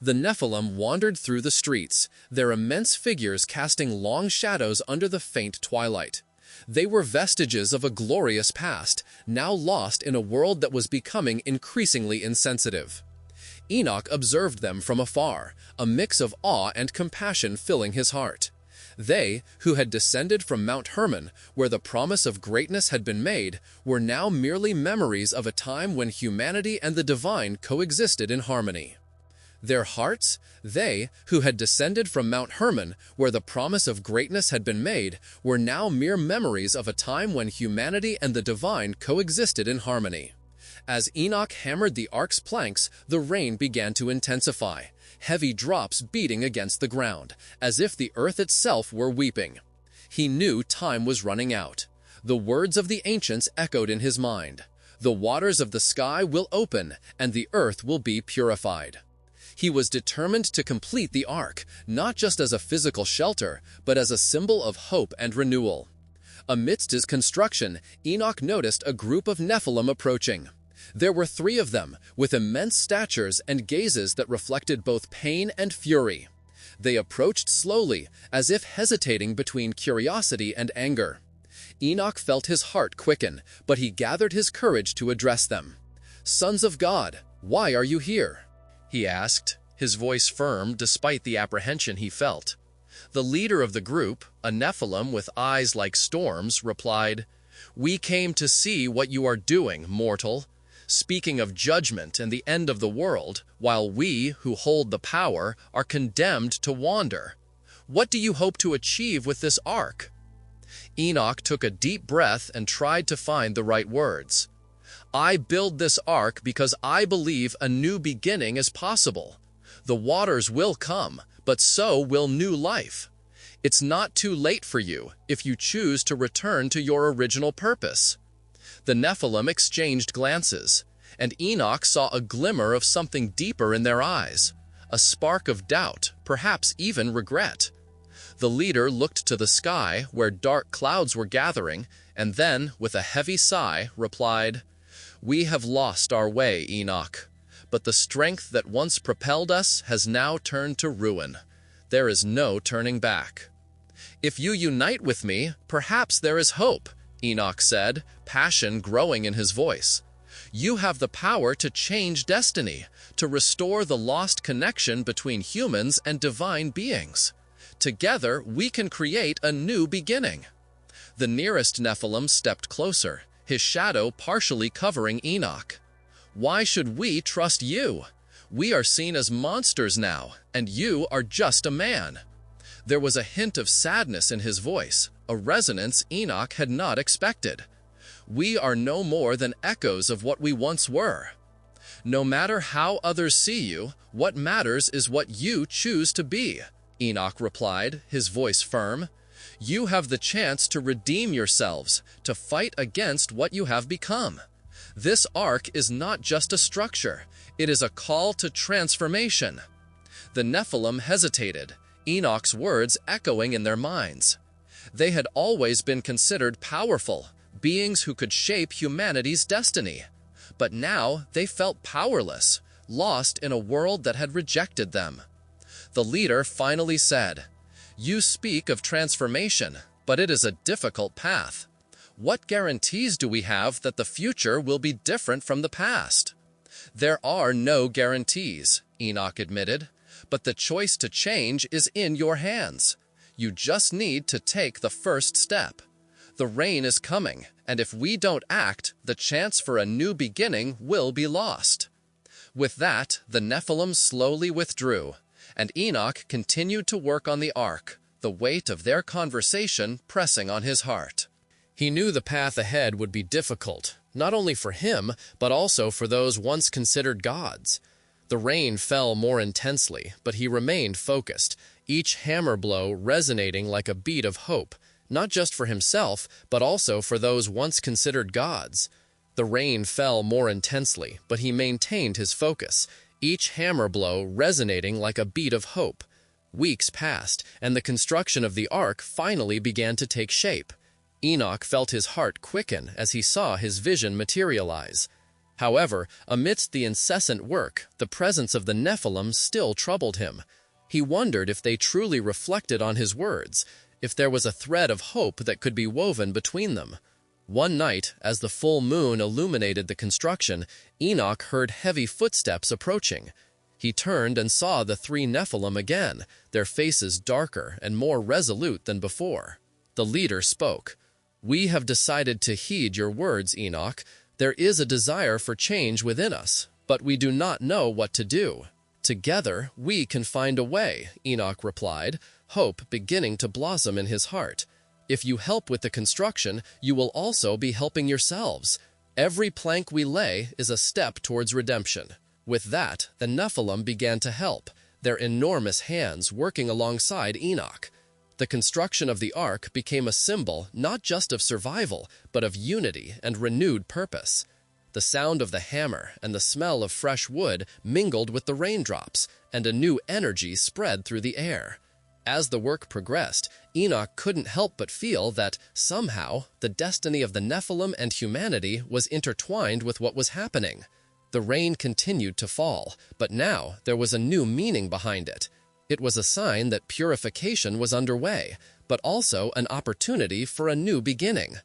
The Nephilim wandered through the streets, their immense figures casting long shadows under the faint twilight. They were vestiges of a glorious past, now lost in a world that was becoming increasingly insensitive. Enoch observed them from afar, a mix of awe and compassion filling his heart. They, who had descended from Mount Hermon, where the promise of greatness had been made, were now merely memories of a time when humanity and the divine coexisted in harmony. Their hearts, they, who had descended from Mount Hermon, where the promise of greatness had been made, were now mere memories of a time when humanity and the divine coexisted in harmony. As Enoch hammered the ark's planks, the rain began to intensify, heavy drops beating against the ground, as if the earth itself were weeping. He knew time was running out. The words of the ancients echoed in his mind. The waters of the sky will open, and the earth will be purified. He was determined to complete the ark, not just as a physical shelter, but as a symbol of hope and renewal. Amidst his construction, Enoch noticed a group of Nephilim approaching. There were 3 of them, with immense statures and gazes that reflected both pain and fury. They approached slowly, as if hesitating between curiosity and anger. Enoch felt his heart quicken, but he gathered his courage to address them. "Sons of God, why are you here?" he asked, his voice firm despite the apprehension he felt. The leader of the group, a Nephilim with eyes like storms, replied, "We came to see what you are doing, mortal, speaking of judgment and the end of the world, while we, who hold the power, are condemned to wander. What do you hope to achieve with this ark?" Enoch took a deep breath and tried to find the right words. "I build this ark because I believe a new beginning is possible. The waters will come, but so will new life. It's not too late for you if you choose to return to your original purpose." The Nephilim exchanged glances, and Enoch saw a glimmer of something deeper in their eyes, a spark of doubt, perhaps even regret. The leader looked to the sky where dark clouds were gathering, and then, with a heavy sigh, replied, "We have lost our way, Enoch, but the strength that once propelled us has now turned to ruin. There is no turning back." "If you unite with me, perhaps there is hope," Enoch said, passion growing in his voice. "You have the power to change destiny, to restore the lost connection between humans and divine beings. Together, we can create a new beginning." The nearest Nephilim stepped closer, his shadow partially covering Enoch. "Why should we trust you? We are seen as monsters now, and you are just a man." There was a hint of sadness in his voice, a resonance Enoch had not expected. "We are no more than echoes of what we once were." "No matter how others see you, what matters is what you choose to be," Enoch replied, his voice firm. "You have the chance to redeem yourselves, to fight against what you have become. This ark is not just a structure, it is a call to transformation." The Nephilim hesitated, Enoch's words echoing in their minds. They had always been considered powerful, beings who could shape humanity's destiny. But now they felt powerless, lost in a world that had rejected them. The leader finally said, "You speak of transformation, but it is a difficult path. What guarantees do we have that the future will be different from the past?" "There are no guarantees," Enoch admitted, "but the choice to change is in your hands. You just need to take the first step. The rain is coming, and if we don't act, the chance for a new beginning will be lost." With that, the Nephilim slowly withdrew, and Enoch continued to work on the ark, the weight of their conversation pressing on his heart. He knew the path ahead would be difficult, not only for him, but also for those once considered gods. The rain fell more intensely, but he remained focused, each hammer blow resonating like a beat of hope, not just for himself, but also for those once considered gods. The rain fell more intensely, but he maintained his focus, each hammer blow resonating like a beat of hope. Weeks passed, and the construction of the ark finally began to take shape. Enoch felt his heart quicken as he saw his vision materialize. However, amidst the incessant work, the presence of the Nephilim still troubled him. He wondered if they truly reflected on his words, if there was a thread of hope that could be woven between them. One night, as the full moon illuminated the construction, Enoch heard heavy footsteps approaching. He turned and saw the 3 Nephilim again, their faces darker and more resolute than before. The leader spoke. "We have decided to heed your words, Enoch. There is a desire for change within us, but we do not know what to do." "Together, we can find a way," Enoch replied, hope beginning to blossom in his heart. "If you help with the construction, you will also be helping yourselves. Every plank we lay is a step towards redemption." With that, the Nephilim began to help, their enormous hands working alongside Enoch. The construction of the ark became a symbol not just of survival, but of unity and renewed purpose. The sound of the hammer and the smell of fresh wood mingled with the raindrops, and a new energy spread through the air. As the work progressed, Enoch couldn't help but feel that, somehow, the destiny of the Nephilim and humanity was intertwined with what was happening. The rain continued to fall, but now there was a new meaning behind it. It was a sign that purification was underway, but also an opportunity for a new beginning.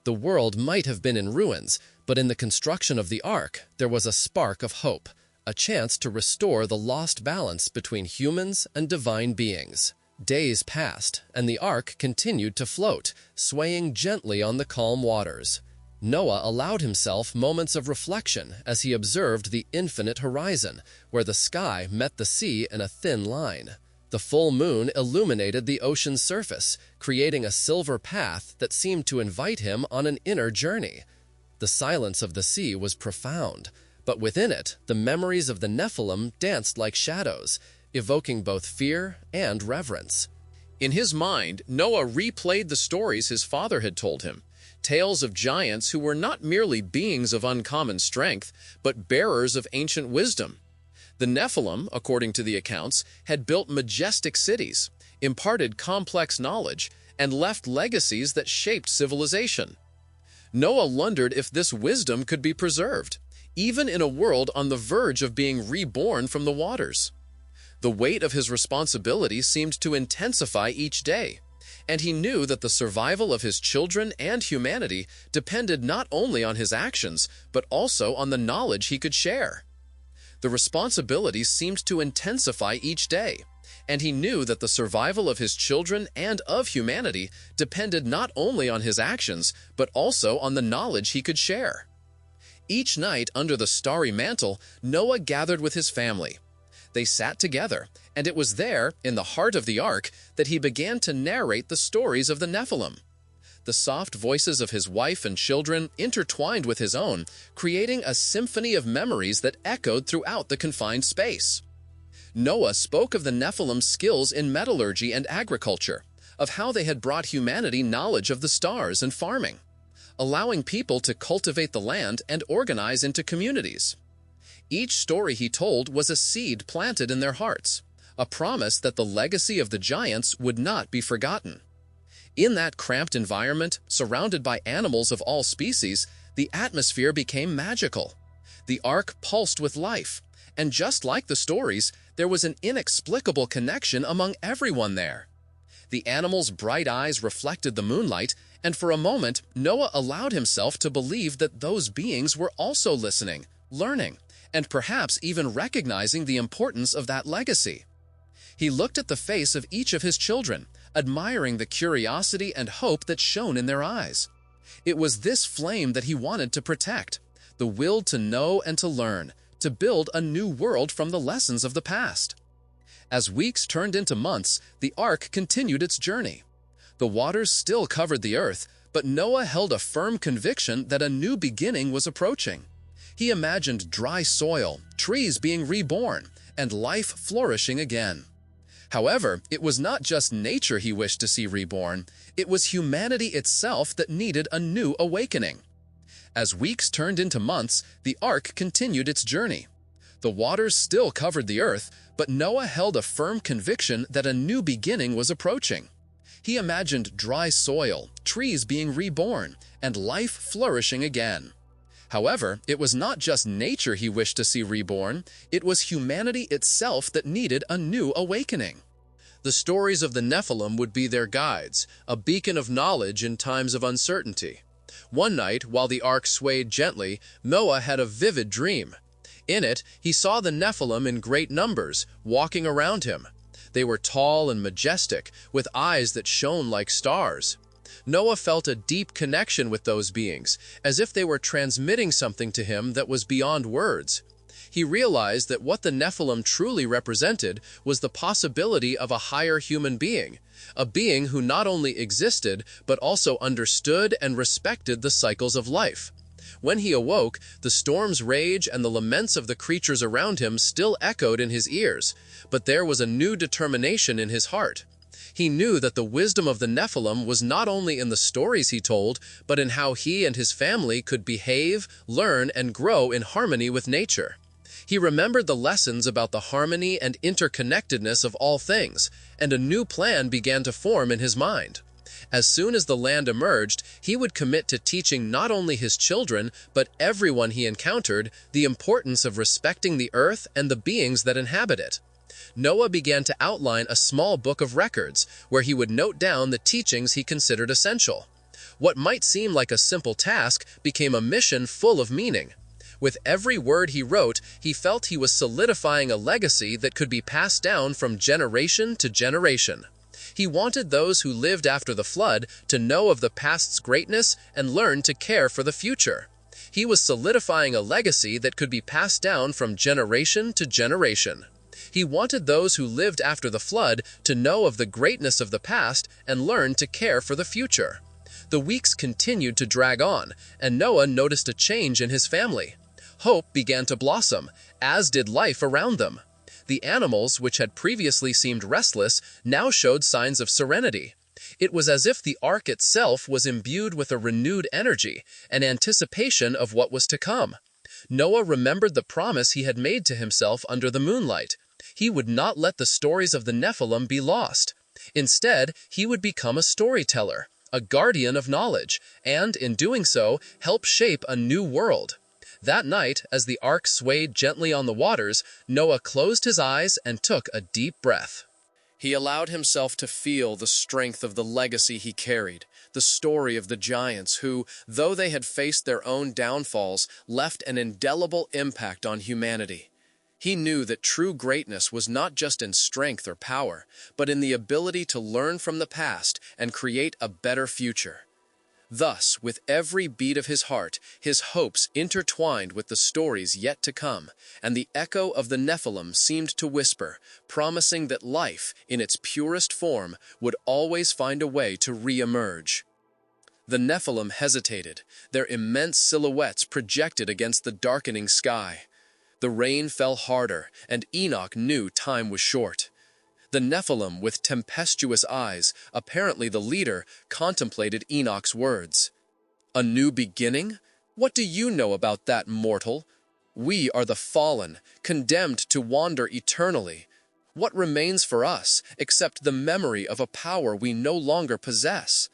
The world might have been in ruins, but in the construction of the ark, there was a spark of hope, a chance to restore the lost balance between humans and divine beings. Days passed, and the ark continued to float, swaying gently on the calm waters. Noah allowed himself moments of reflection as he observed the infinite horizon, where the sky met the sea in a thin line. The full moon illuminated the ocean's surface, creating a silver path that seemed to invite him on an inner journey. The silence of the sea was profound, but within it, the memories of the Nephilim danced like shadows, evoking both fear and reverence. In his mind, Noah replayed the stories his father had told him, tales of giants who were not merely beings of uncommon strength, but bearers of ancient wisdom. The Nephilim, according to the accounts, had built majestic cities, imparted complex knowledge, and left legacies that shaped civilization. Noah wondered if this wisdom could be preserved, even in a world on the verge of being reborn from the waters. The weight of his responsibility seemed to intensify each day, and he knew that the survival of his children and humanity depended not only on his actions, but also on the knowledge he could share. The responsibility seemed to intensify each day, and he knew that the survival of his children and of humanity depended not only on his actions, but also on the knowledge he could share. Each night under the starry mantle, Noah gathered with his family. They sat together, and it was there, in the heart of the ark, that he began to narrate the stories of the Nephilim. The soft voices of his wife and children intertwined with his own, creating a symphony of memories that echoed throughout the confined space. Noah spoke of the Nephilim's skills in metallurgy and agriculture, of how they had brought humanity knowledge of the stars and farming, allowing people to cultivate the land and organize into communities. Each story he told was a seed planted in their hearts, a promise that the legacy of the giants would not be forgotten. In that cramped environment, surrounded by animals of all species, the atmosphere became magical. The ark pulsed with life, and just like the stories, there was an inexplicable connection among everyone there. The animals' bright eyes reflected the moonlight, and for a moment, Noah allowed himself to believe that those beings were also listening, learning, and perhaps even recognizing the importance of that legacy. He looked at the face of each of his children, admiring the curiosity and hope that shone in their eyes. It was this flame that he wanted to protect, the will to know and to learn, to build a new world from the lessons of the past. As weeks turned into months, the ark continued its journey. The waters still covered the earth, but Noah held a firm conviction that a new beginning was approaching. He imagined dry soil, trees being reborn, and life flourishing again. However, it was not just nature he wished to see reborn, it was humanity itself that needed a new awakening. As weeks turned into months, the ark continued its journey. The waters still covered the earth, but Noah held a firm conviction that a new beginning was approaching. He imagined dry soil, trees being reborn, and life flourishing again. However, it was not just nature he wished to see reborn, it was humanity itself that needed a new awakening. The stories of the Nephilim would be their guides, a beacon of knowledge in times of uncertainty. One night, while the ark swayed gently, Noah had a vivid dream. In it, he saw the Nephilim in great numbers, walking around him. They were tall and majestic, with eyes that shone like stars. Noah felt a deep connection with those beings, as if they were transmitting something to him that was beyond words. He realized that what the Nephilim truly represented was the possibility of a higher human being, a being who not only existed but also understood and respected the cycles of life. When he awoke, the storm's rage and the laments of the creatures around him still echoed in his ears, but there was a new determination in his heart. He knew that the wisdom of the Nephilim was not only in the stories he told, but in how he and his family could behave, learn, and grow in harmony with nature. He remembered the lessons about the harmony and interconnectedness of all things, and a new plan began to form in his mind. As soon as the land emerged, he would commit to teaching not only his children, but everyone he encountered, the importance of respecting the earth and the beings that inhabit it. Noah began to outline a small book of records, where he would note down the teachings he considered essential. What might seem like a simple task became a mission full of meaning. With every word he wrote, he felt he was solidifying a legacy that could be passed down from generation to generation. He wanted those who lived after the flood to know of the past's greatness and learn to care for the future. He was solidifying a legacy that could be passed down from generation to generation. He wanted those who lived after the flood to know of the greatness of the past and learn to care for the future. The weeks continued to drag on, and Noah noticed a change in his family. Hope began to blossom, as did life around them. The animals, which had previously seemed restless, now showed signs of serenity. It was as if the ark itself was imbued with a renewed energy, an anticipation of what was to come. Noah remembered the promise he had made to himself under the moonlight. He would not let the stories of the Nephilim be lost. Instead, he would become a storyteller, a guardian of knowledge, and, in doing so, help shape a new world. That night, as the ark swayed gently on the waters, Noah closed his eyes and took a deep breath. He allowed himself to feel the strength of the legacy he carried, the story of the giants who, though they had faced their own downfalls, left an indelible impact on humanity. He knew that true greatness was not just in strength or power, but in the ability to learn from the past and create a better future. Thus, with every beat of his heart, his hopes intertwined with the stories yet to come, and the echo of the Nephilim seemed to whisper, promising that life, in its purest form, would always find a way to re-emerge. The Nephilim hesitated, their immense silhouettes projected against the darkening sky. The rain fell harder, and Enoch knew time was short. The Nephilim, with tempestuous eyes, apparently the leader, contemplated Enoch's words. "A new beginning? What do you know about that, mortal? We are the fallen, condemned to wander eternally. What remains for us, except the memory of a power we no longer possess?"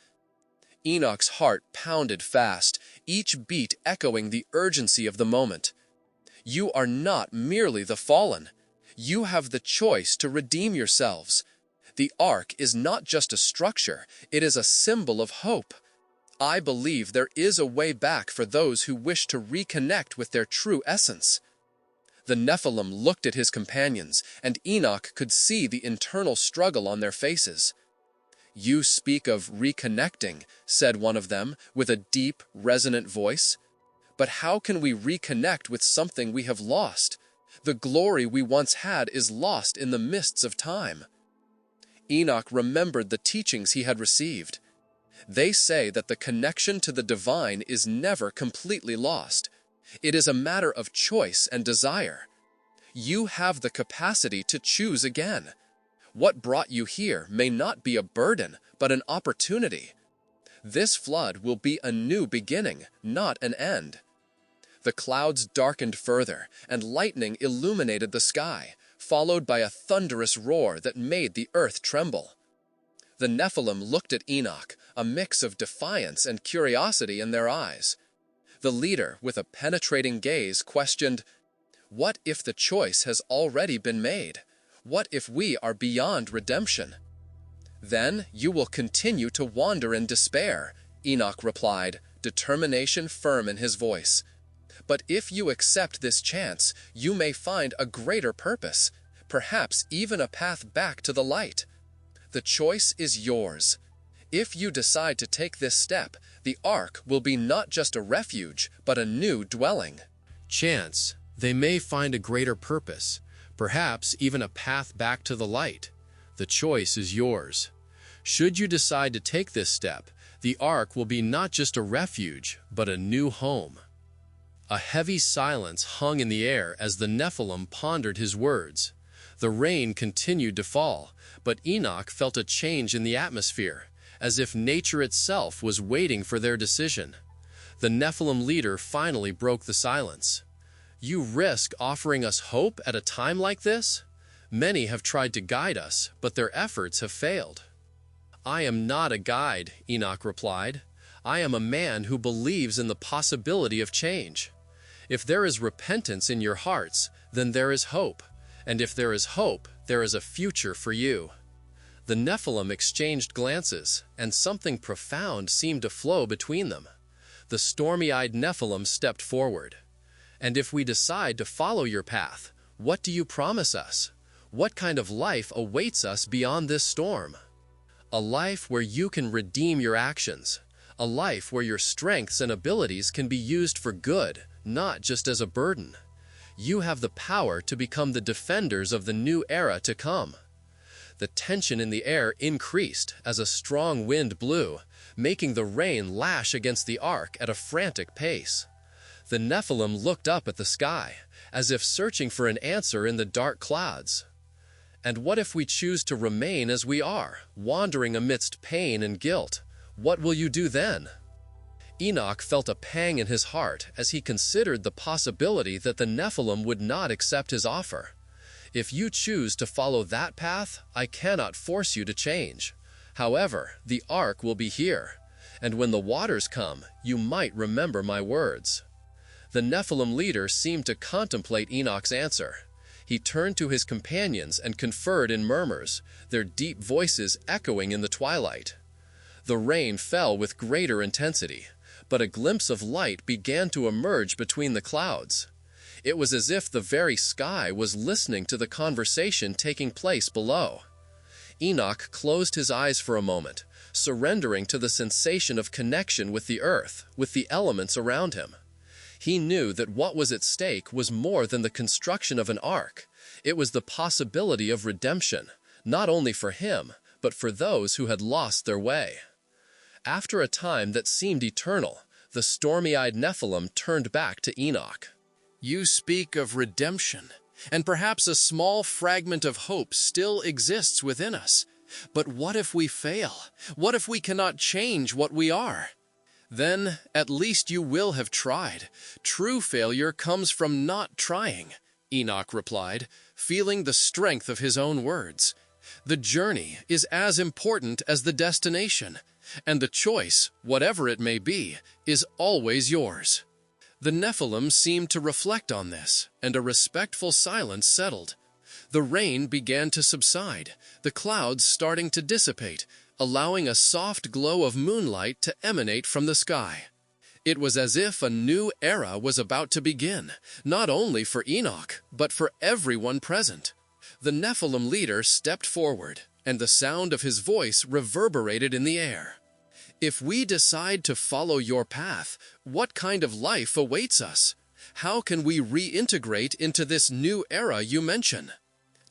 Enoch's heart pounded fast, each beat echoing the urgency of the moment. "You are not merely the fallen. You have the choice to redeem yourselves. The ark is not just a structure, it is a symbol of hope. I believe there is a way back for those who wish to reconnect with their true essence." The Nephilim looked at his companions, and Enoch could see the internal struggle on their faces. "You speak of reconnecting," said one of them, with a deep, resonant voice. "But how can we reconnect with something we have lost? The glory we once had is lost in the mists of time." Enoch remembered the teachings he had received. They say that the connection to the divine is never completely lost. It is a matter of choice and desire. You have the capacity to choose again. What brought you here may not be a burden, but an opportunity. This flood will be a new beginning, not an end. The clouds darkened further, and lightning illuminated the sky, followed by a thunderous roar that made the earth tremble. The Nephilim looked at Enoch, a mix of defiance and curiosity in their eyes. The leader, with a penetrating gaze, questioned, "What if the choice has already been made? What if we are beyond redemption?" "Then you will continue to wander in despair," Enoch replied, determination firm in his voice. "But if you accept this chance, you may find a greater purpose, perhaps even a path back to the light. The choice is yours. If you decide to take this step, the ark will be not just a refuge, but a new dwelling." Chance, they may find a greater purpose, perhaps even a path back to the light. The choice is yours. Should you decide to take this step, the ark will be not just a refuge, but a new home. A heavy silence hung in the air as the Nephilim pondered his words. The rain continued to fall, but Enoch felt a change in the atmosphere, as if nature itself was waiting for their decision. The Nephilim leader finally broke the silence. "You risk offering us hope at a time like this? Many have tried to guide us, but their efforts have failed." "I am not a guide," Enoch replied. "I am a man who believes in the possibility of change. If there is repentance in your hearts, then there is hope. And if there is hope, there is a future for you." The Nephilim exchanged glances, and something profound seemed to flow between them. The stormy-eyed Nephilim stepped forward. "And if we decide to follow your path, what do you promise us? What kind of life awaits us beyond this storm?" "A life where you can redeem your actions. A life where your strengths and abilities can be used for good, not just as a burden. You have the power to become the defenders of the new era to come." The tension in the air increased as a strong wind blew, making the rain lash against the ark at a frantic pace. The Nephilim looked up at the sky, as if searching for an answer in the dark clouds. "And what if we choose to remain as we are, wandering amidst pain and guilt? What will you do then?" Enoch felt a pang in his heart as he considered the possibility that the Nephilim would not accept his offer. "If you choose to follow that path, I cannot force you to change. However, the ark will be here, and when the waters come, you might remember my words." The Nephilim leader seemed to contemplate Enoch's answer. He turned to his companions and conferred in murmurs, their deep voices echoing in the twilight. The rain fell with greater intensity, but a glimpse of light began to emerge between the clouds. It was as if the very sky was listening to the conversation taking place below. Enoch closed his eyes for a moment, surrendering to the sensation of connection with the earth, with the elements around him. He knew that what was at stake was more than the construction of an ark. It was the possibility of redemption, not only for him, but for those who had lost their way. After a time that seemed eternal, the stormy-eyed Nephilim turned back to Enoch. "You speak of redemption, and perhaps a small fragment of hope still exists within us. But what if we fail? What if we cannot change what we are? Then at least you will have tried. True failure comes from not trying," Enoch replied, feeling the strength of his own words. "The journey is as important as the destination, and the choice, whatever it may be, is always yours." The Nephilim seemed to reflect on this, and a respectful silence settled. The rain began to subside, the clouds starting to dissipate, allowing a soft glow of moonlight to emanate from the sky. It was as if a new era was about to begin, not only for Enoch, but for everyone present. The Nephilim leader stepped forward, and the sound of his voice reverberated in the air. "If we decide to follow your path, what kind of life awaits us? How can we reintegrate into this new era you mention?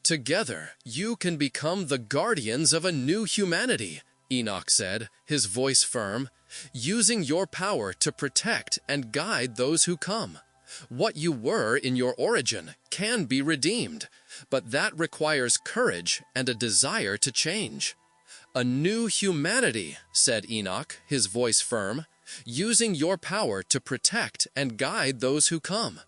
Together, you can become the guardians of a new humanity," Enoch said, his voice firm, "using your power to protect and guide those who come. What you were in your origin can be redeemed, but that requires courage and a desire to change." "A new humanity," said Enoch, his voice firm, "using your power to protect and guide those who come.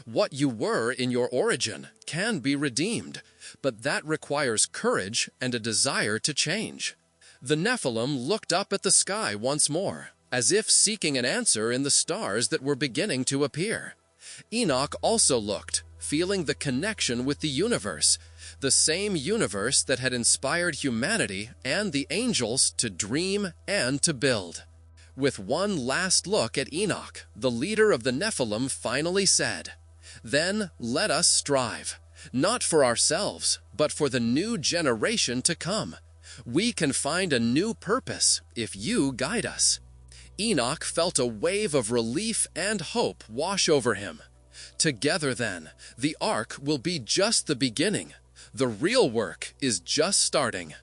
What you were in your origin can be redeemed, but that requires courage and a desire to change." The Nephilim looked up at the sky once more, as if seeking an answer in the stars that were beginning to appear. Enoch also looked, feeling the connection with the universe, the same universe that had inspired humanity and the angels to dream and to build. With one last look at Enoch, the leader of the Nephilim finally said, "Then let us strive, not for ourselves, but for the new generation to come. We can find a new purpose if you guide us." Enoch felt a wave of relief and hope wash over him. Together then, the ark will be just the beginning. The real work is just starting.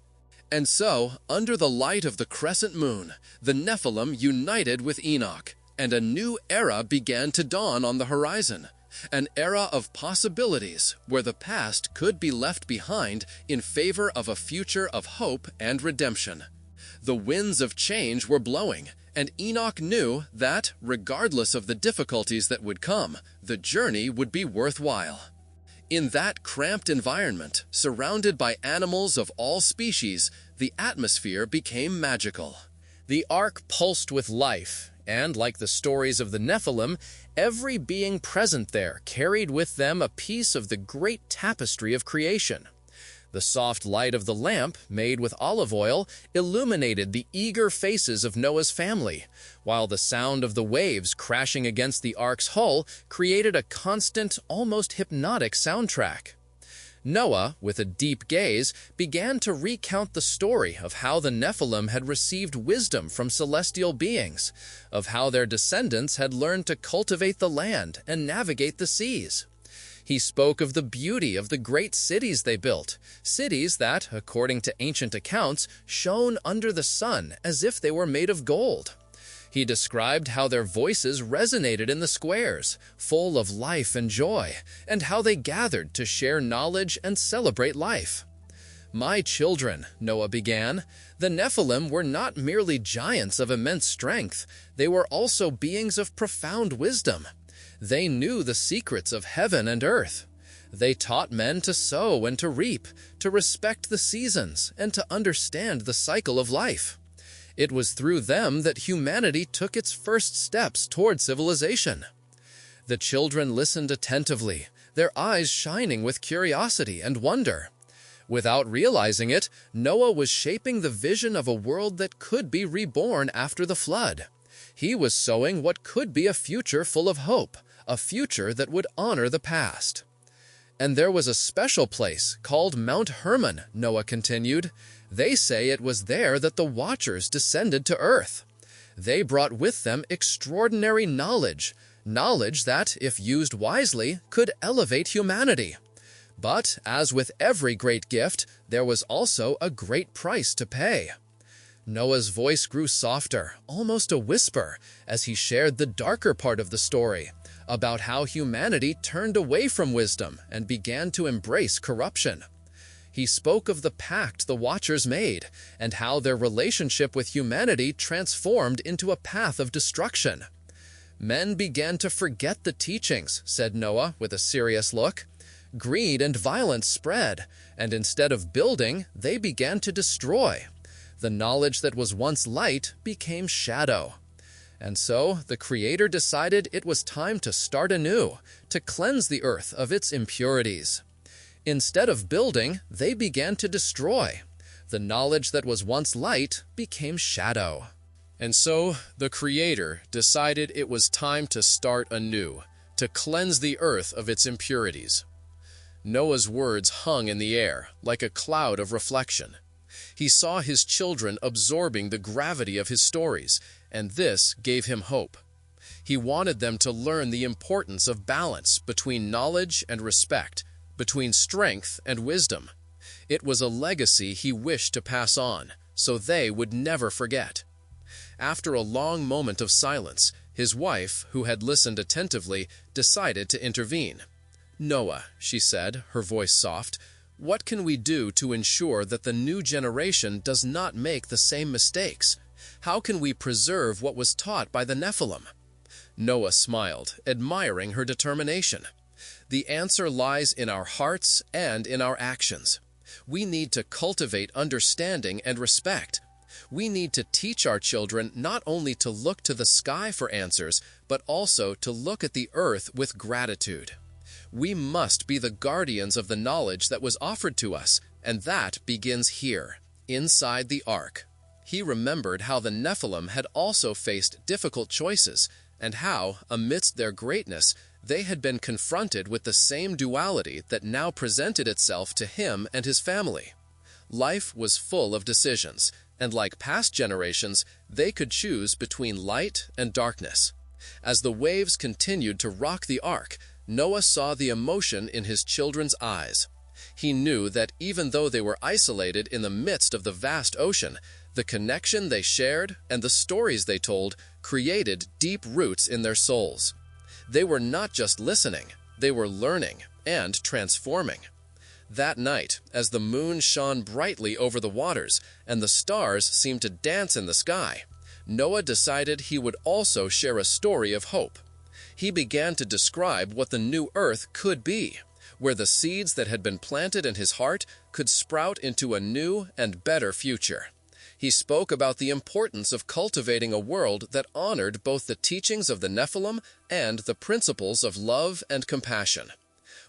And so, under the light of the crescent moon, the Nephilim united with Enoch, and a new era began to dawn on the horizon, an era of possibilities where the past could be left behind in favor of a future of hope and redemption. The winds of change were blowing, and Enoch knew that, regardless of the difficulties that would come, the journey would be worthwhile. In that cramped environment, surrounded by animals of all species, the atmosphere became magical. The ark pulsed with life, and like the stories of the Nephilim, every being present there carried with them a piece of the great tapestry of creation. The soft light of the lamp, made with olive oil, illuminated the eager faces of Noah's family, while the sound of the waves crashing against the ark's hull created a constant, almost hypnotic soundtrack. Noah, with a deep gaze, began to recount the story of how the Nephilim had received wisdom from celestial beings, of how their descendants had learned to cultivate the land and navigate the seas. He spoke of the beauty of the great cities they built, cities that, according to ancient accounts, shone under the sun as if they were made of gold. He described how their voices resonated in the squares, full of life and joy, and how they gathered to share knowledge and celebrate life. "My children," Noah began, "the Nephilim were not merely giants of immense strength, they were also beings of profound wisdom. They knew the secrets of heaven and earth. They taught men to sow and to reap, to respect the seasons, and to understand the cycle of life. It was through them that humanity took its first steps toward civilization." The children listened attentively, their eyes shining with curiosity and wonder. Without realizing it, Noah was shaping the vision of a world that could be reborn after the flood. He was sowing what could be a future full of hope, a future that would honor the past. "And there was a special place called Mount Hermon," Noah continued. "They say it was there that the Watchers descended to earth. They brought with them extraordinary knowledge that, if used wisely, could elevate humanity. But, as with every great gift, there was also a great price to pay." Noah's voice grew softer, almost a whisper, as he shared the darker part of the story, about how humanity turned away from wisdom and began to embrace corruption. He spoke of the pact the Watchers made, and how their relationship with humanity transformed into a path of destruction. "Men began to forget the teachings," said Noah with a serious look. "Greed and violence spread, and instead of building, they began to destroy. The knowledge that was once light became shadow. And so the Creator decided it was time to start anew, to cleanse the earth of its impurities. Instead of building, they began to destroy. The knowledge that was once light became shadow." And so the Creator decided it was time to start anew, to cleanse the earth of its impurities. Noah's words hung in the air, like a cloud of reflection. He saw his children absorbing the gravity of his stories, and this gave him hope. He wanted them to learn the importance of balance between knowledge and respect, between strength and wisdom. It was a legacy he wished to pass on, so they would never forget. After a long moment of silence, his wife, who had listened attentively, decided to intervene. "Noah," she said, her voice soft, "what can we do to ensure that the new generation does not make the same mistakes? How can we preserve what was taught by the Nephilim?" Noah smiled, admiring her determination. "The answer lies in our hearts and in our actions. We need to cultivate understanding and respect. We need to teach our children not only to look to the sky for answers, but also to look at the earth with gratitude. We must be the guardians of the knowledge that was offered to us, and that begins here, inside the ark." He remembered how the Nephilim had also faced difficult choices, and how, amidst their greatness, they had been confronted with the same duality that now presented itself to him and his family. Life was full of decisions, and like past generations, they could choose between light and darkness. As the waves continued to rock the ark, Noah saw the emotion in his children's eyes. He knew that even though they were isolated in the midst of the vast ocean, the connection they shared and the stories they told created deep roots in their souls. They were not just listening, they were learning and transforming. That night, as the moon shone brightly over the waters and the stars seemed to dance in the sky, Noah decided he would also share a story of hope. He began to describe what the new earth could be, where the seeds that had been planted in his heart could sprout into a new and better future. He spoke about the importance of cultivating a world that honored both the teachings of the Nephilim and the principles of love and compassion.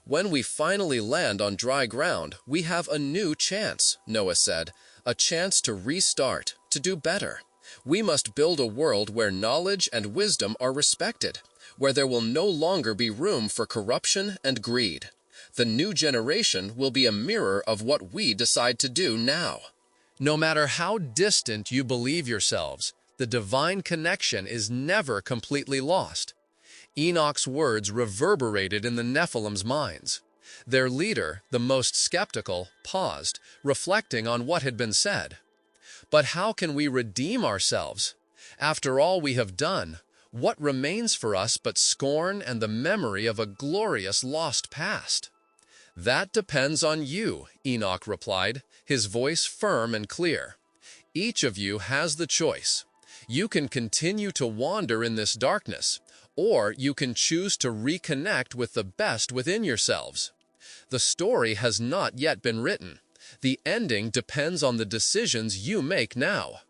When we finally land on dry ground, we have a new chance, Noah said, a chance to restart, to do better. We must build a world where knowledge and wisdom are respected, where there will no longer be room for corruption and greed. The new generation will be a mirror of what we decide to do now. No matter how distant you believe yourselves, the divine connection is never completely lost. Enoch's words reverberated in the Nephilim's minds. Their leader, the most skeptical, paused, reflecting on what had been said. But how can we redeem ourselves? After all we have done, what remains for us but scorn and the memory of a glorious lost past? That depends on you, Enoch replied, his voice firm and clear. Each of you has the choice. You can continue to wander in this darkness, or you can choose to reconnect with the best within yourselves. The story has not yet been written. The ending depends on the decisions you make now.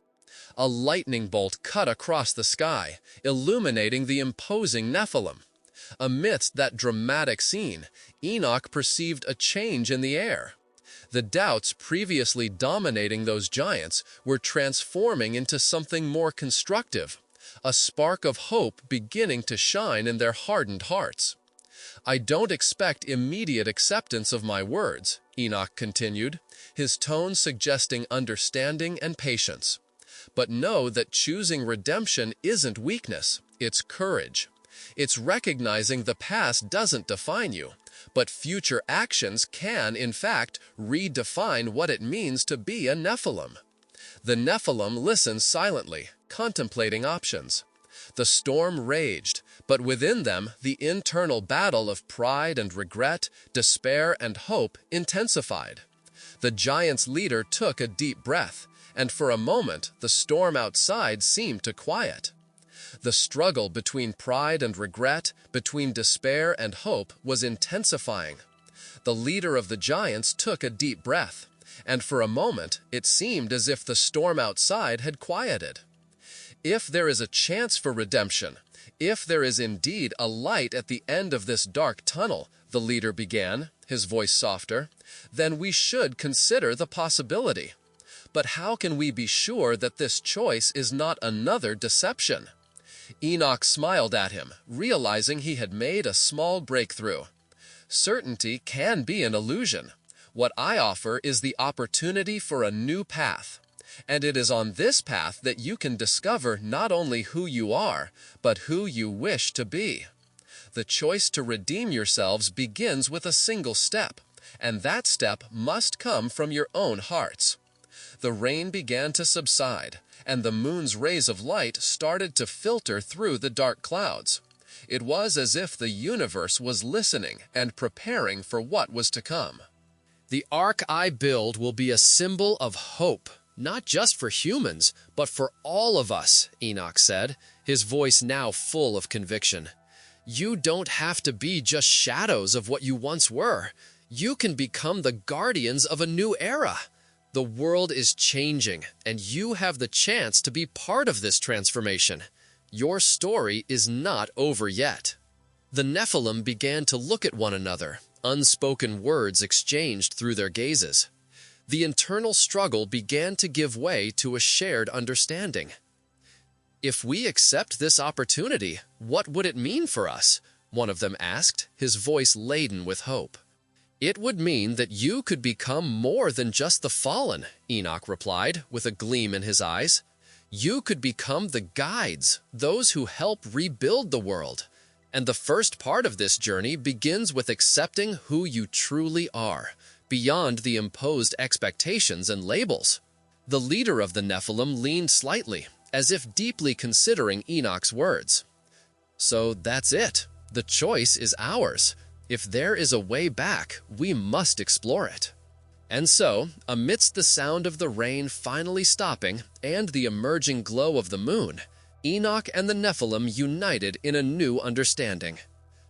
A lightning bolt cut across the sky, illuminating the imposing Nephilim. Amidst that dramatic scene, Enoch perceived a change in the air. The doubts previously dominating those giants were transforming into something more constructive, a spark of hope beginning to shine in their hardened hearts. I don't expect immediate acceptance of my words, Enoch continued, his tone suggesting understanding and patience. But know that choosing redemption isn't weakness, it's courage. It's recognizing the past doesn't define you, but future actions can, in fact, redefine what it means to be a Nephilim. The Nephilim listened silently, contemplating options. The storm raged, but within them the internal battle of pride and regret, despair and hope intensified. The giant's leader took a deep breath, and for a moment the storm outside seemed to quiet. The struggle between pride and regret, between despair and hope, was intensifying. The leader of the giants took a deep breath, and for a moment it seemed as if the storm outside had quieted. If there is a chance for redemption, if there is indeed a light at the end of this dark tunnel, the leader began, his voice softer, then we should consider the possibility. But how can we be sure that this choice is not another deception? Enoch smiled at him, realizing he had made a small breakthrough. Certainty can be an illusion. What I offer is the opportunity for a new path. And it is on this path that you can discover not only who you are, but who you wish to be. The choice to redeem yourselves begins with a single step, and that step must come from your own hearts. The rain began to subside, and the moon's rays of light started to filter through the dark clouds. It was as if the universe was listening and preparing for what was to come. The ark I build will be a symbol of hope, not just for humans, but for all of us, Enoch said, his voice now full of conviction. You don't have to be just shadows of what you once were. You can become the guardians of a new era. The world is changing, and you have the chance to be part of this transformation. Your story is not over yet. The Nephilim began to look at one another, unspoken words exchanged through their gazes. The internal struggle began to give way to a shared understanding. If we accept this opportunity, what would it mean for us? One of them asked, his voice laden with hope. It would mean that you could become more than just the fallen, Enoch replied, with a gleam in his eyes. You could become the guides, those who help rebuild the world. And the first part of this journey begins with accepting who you truly are, beyond the imposed expectations and labels. The leader of the Nephilim leaned slightly, as if deeply considering Enoch's words. So that's it. The choice is ours. If there is a way back, we must explore it. And so, amidst the sound of the rain finally stopping and the emerging glow of the moon, Enoch and the Nephilim united in a new understanding.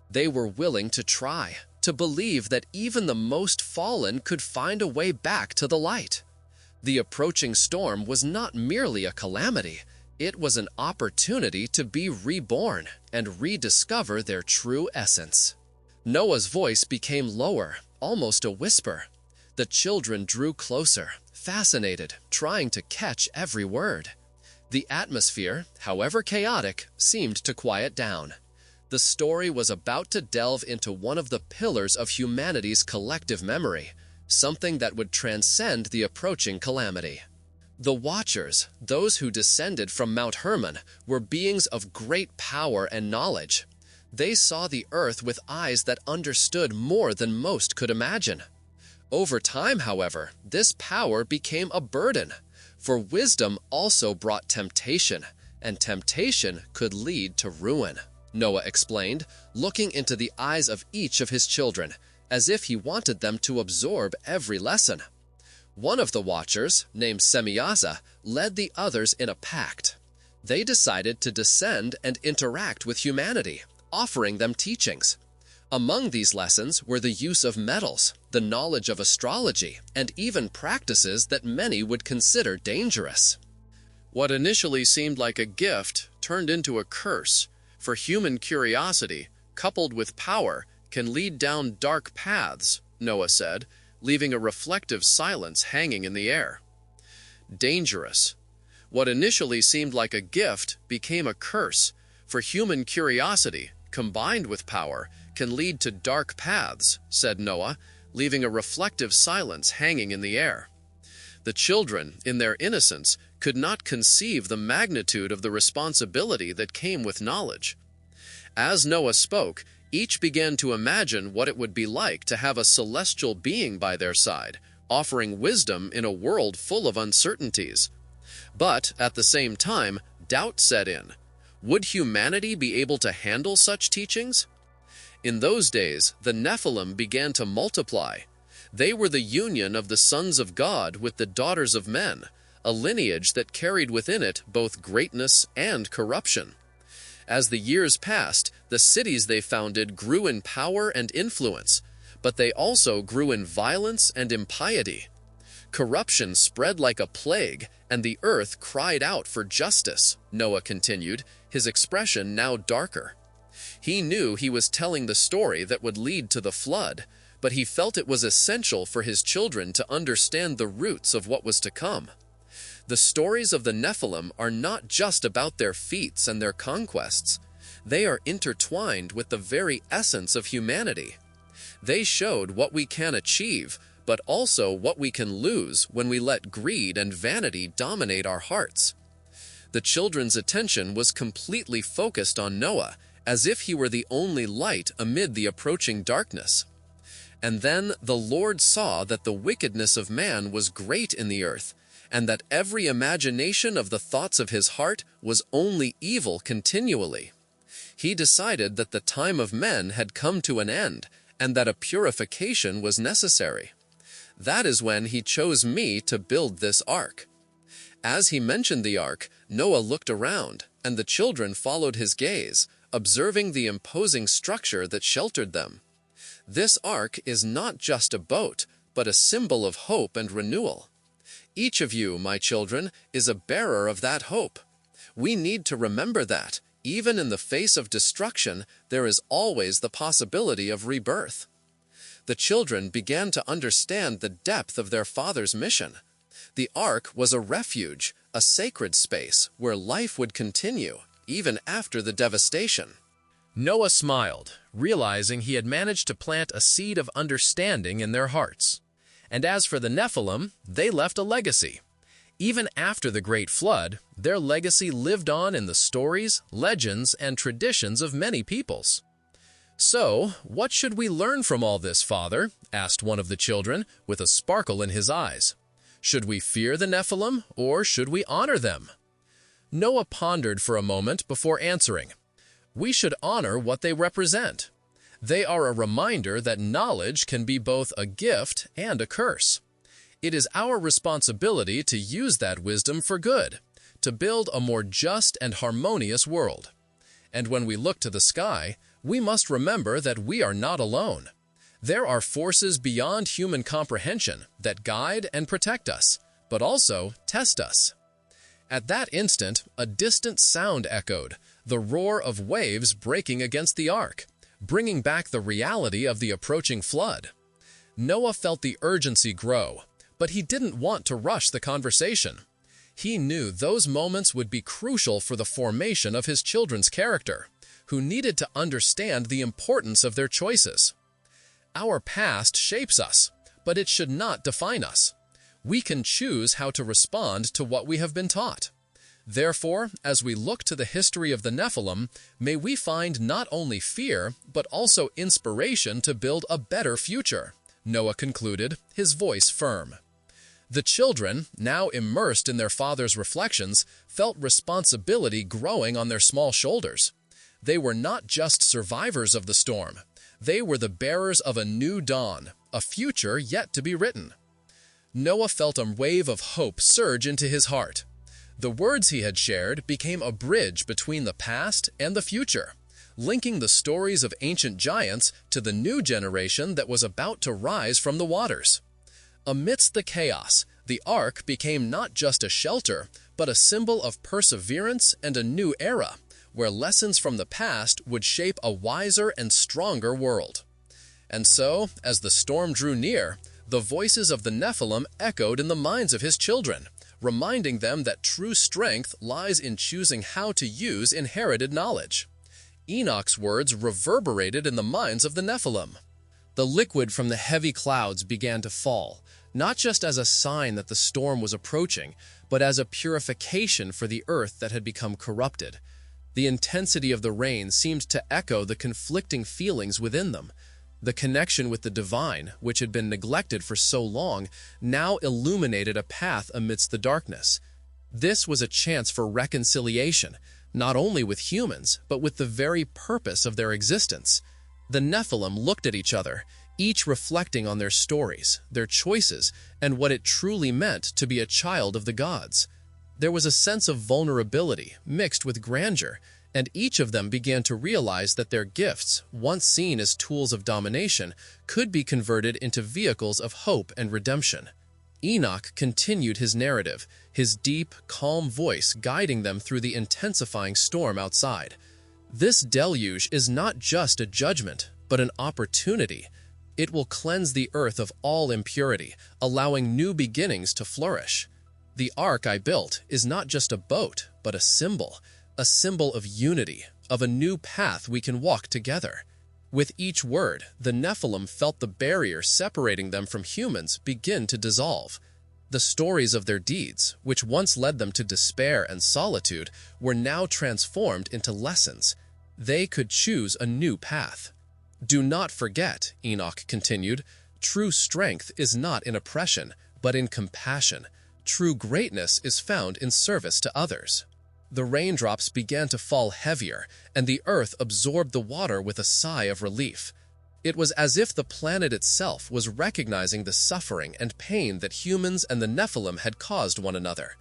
They were willing to try, to believe that even the most fallen could find a way back to the light. The approaching storm was not merely a calamity, it was an opportunity to be reborn and rediscover their true essence. Noah's voice became lower, almost a whisper. The children drew closer, fascinated, trying to catch every word. The atmosphere, however chaotic, seemed to quiet down. The story was about to delve into one of the pillars of humanity's collective memory, something that would transcend the approaching calamity. The Watchers, those who descended from Mount Hermon, were beings of great power and knowledge. They saw the earth with eyes that understood more than most could imagine. Over time, however, this power became a burden, for wisdom also brought temptation, and temptation could lead to ruin, Noah explained, looking into the eyes of each of his children, as if he wanted them to absorb every lesson. One of the Watchers, named Semyaza, led the others in a pact. They decided to descend and interact with humanity, offering them teachings. Among these lessons were the use of metals, the knowledge of astrology, and even practices that many would consider dangerous. What initially seemed like a gift turned into a curse, for human curiosity, coupled with power, can lead down dark paths, Noah said, leaving a reflective silence hanging in the air. Dangerous. What initially seemed like a gift became a curse, for human curiosity, combined with power, can lead to dark paths, said Noah, leaving a reflective silence hanging in the air. The children, in their innocence, could not conceive the magnitude of the responsibility that came with knowledge. As Noah spoke, each began to imagine what it would be like to have a celestial being by their side, offering wisdom in a world full of uncertainties. But, at the same time, doubt set in. Would humanity be able to handle such teachings? In those days, the Nephilim began to multiply. They were the union of the sons of God with the daughters of men, a lineage that carried within it both greatness and corruption. As the years passed, the cities they founded grew in power and influence, but they also grew in violence and impiety. Corruption spread like a plague, and the earth cried out for justice, Noah continued, his expression now darker. He knew he was telling the story that would lead to the flood, but he felt it was essential for his children to understand the roots of what was to come. The stories of the Nephilim are not just about their feats and their conquests. They are intertwined with the very essence of humanity. They showed what we can achieve, but also what we can lose when we let greed and vanity dominate our hearts. The children's attention was completely focused on Noah, as if he were the only light amid the approaching darkness. And then the Lord saw that the wickedness of man was great in the earth, and that every imagination of the thoughts of his heart was only evil continually. He decided that the time of men had come to an end, and that a purification was necessary. That is when he chose me to build this ark. As he mentioned the ark, Noah looked around, and the children followed his gaze, observing the imposing structure that sheltered them. This ark is not just a boat, but a symbol of hope and renewal. Each of you, my children, is a bearer of that hope. We need to remember that, even in the face of destruction, there is always the possibility of rebirth. The children began to understand the depth of their father's mission. The ark was a refuge, a sacred space where life would continue, even after the devastation. Noah smiled, realizing he had managed to plant a seed of understanding in their hearts. And as for the Nephilim, they left a legacy. Even after the Great Flood, their legacy lived on in the stories, legends, and traditions of many peoples. "So, what should we learn from all this, Father?" asked one of the children, with a sparkle in his eyes. "Should we fear the Nephilim, or should we honor them?" Noah pondered for a moment before answering. We should honor what they represent. They are a reminder that knowledge can be both a gift and a curse. It is our responsibility to use that wisdom for good, to build a more just and harmonious world. And when we look to the sky, we must remember that we are not alone. There are forces beyond human comprehension that guide and protect us, but also test us. At that instant, a distant sound echoed, the roar of waves breaking against the ark, bringing back the reality of the approaching flood. Noah felt the urgency grow, but he didn't want to rush the conversation. He knew those moments would be crucial for the formation of his children's character, who needed to understand the importance of their choices. Our past shapes us, but it should not define us. We can choose how to respond to what we have been taught. Therefore, as we look to the history of the Nephilim, may we find not only fear, but also inspiration to build a better future, Noah concluded, his voice firm. The children, now immersed in their father's reflections, felt responsibility growing on their small shoulders. They were not just survivors of the storm. They were the bearers of a new dawn, a future yet to be written. Noah felt a wave of hope surge into his heart. The words he had shared became a bridge between the past and the future, linking the stories of ancient giants to the new generation that was about to rise from the waters. Amidst the chaos, the ark became not just a shelter, but a symbol of perseverance and a new era, where lessons from the past would shape a wiser and stronger world. And so, as the storm drew near, the voices of the Nephilim echoed in the minds of his children, reminding them that true strength lies in choosing how to use inherited knowledge. Enoch's words reverberated in the minds of the Nephilim. The liquid from the heavy clouds began to fall, not just as a sign that the storm was approaching, but as a purification for the earth that had become corrupted. The intensity of the rain seemed to echo the conflicting feelings within them. The connection with the divine, which had been neglected for so long, now illuminated a path amidst the darkness. This was a chance for reconciliation, not only with humans, but with the very purpose of their existence. The Nephilim looked at each other, each reflecting on their stories, their choices, and what it truly meant to be a child of the gods. There was a sense of vulnerability mixed with grandeur, and each of them began to realize that their gifts, once seen as tools of domination, could be converted into vehicles of hope and redemption. Enoch continued his narrative, his deep, calm voice guiding them through the intensifying storm outside. This deluge is not just a judgment, but an opportunity. It will cleanse the earth of all impurity, allowing new beginnings to flourish. The ark I built is not just a boat, but a symbol of unity, of a new path we can walk together. With each word, the Nephilim felt the barrier separating them from humans begin to dissolve. The stories of their deeds, which once led them to despair and solitude, were now transformed into lessons. They could choose a new path. Do not forget, Enoch continued, true strength is not in oppression, but in compassion. True greatness is found in service to others. The raindrops began to fall heavier, and the earth absorbed the water with a sigh of relief. It was as if the planet itself was recognizing the suffering and pain that humans and the Nephilim had caused one another.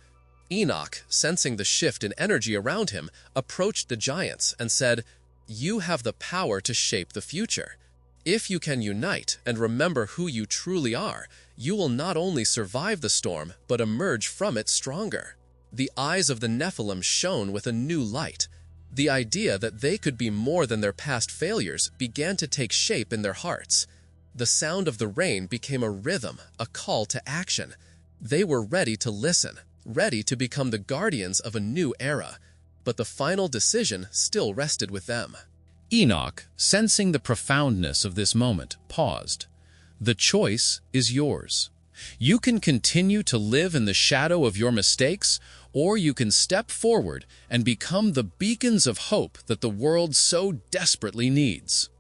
Enoch, sensing the shift in energy around him, approached the giants and said, "You have the power to shape the future. If you can unite and remember who you truly are, you will not only survive the storm, but emerge from it stronger." The eyes of the Nephilim shone with a new light. The idea that they could be more than their past failures began to take shape in their hearts. The sound of the rain became a rhythm, a call to action. They were ready to listen, ready to become the guardians of a new era. But the final decision still rested with them. Enoch, sensing the profoundness of this moment, paused. The choice is yours. You can continue to live in the shadow of your mistakes, or you can step forward and become the beacons of hope that the world so desperately needs.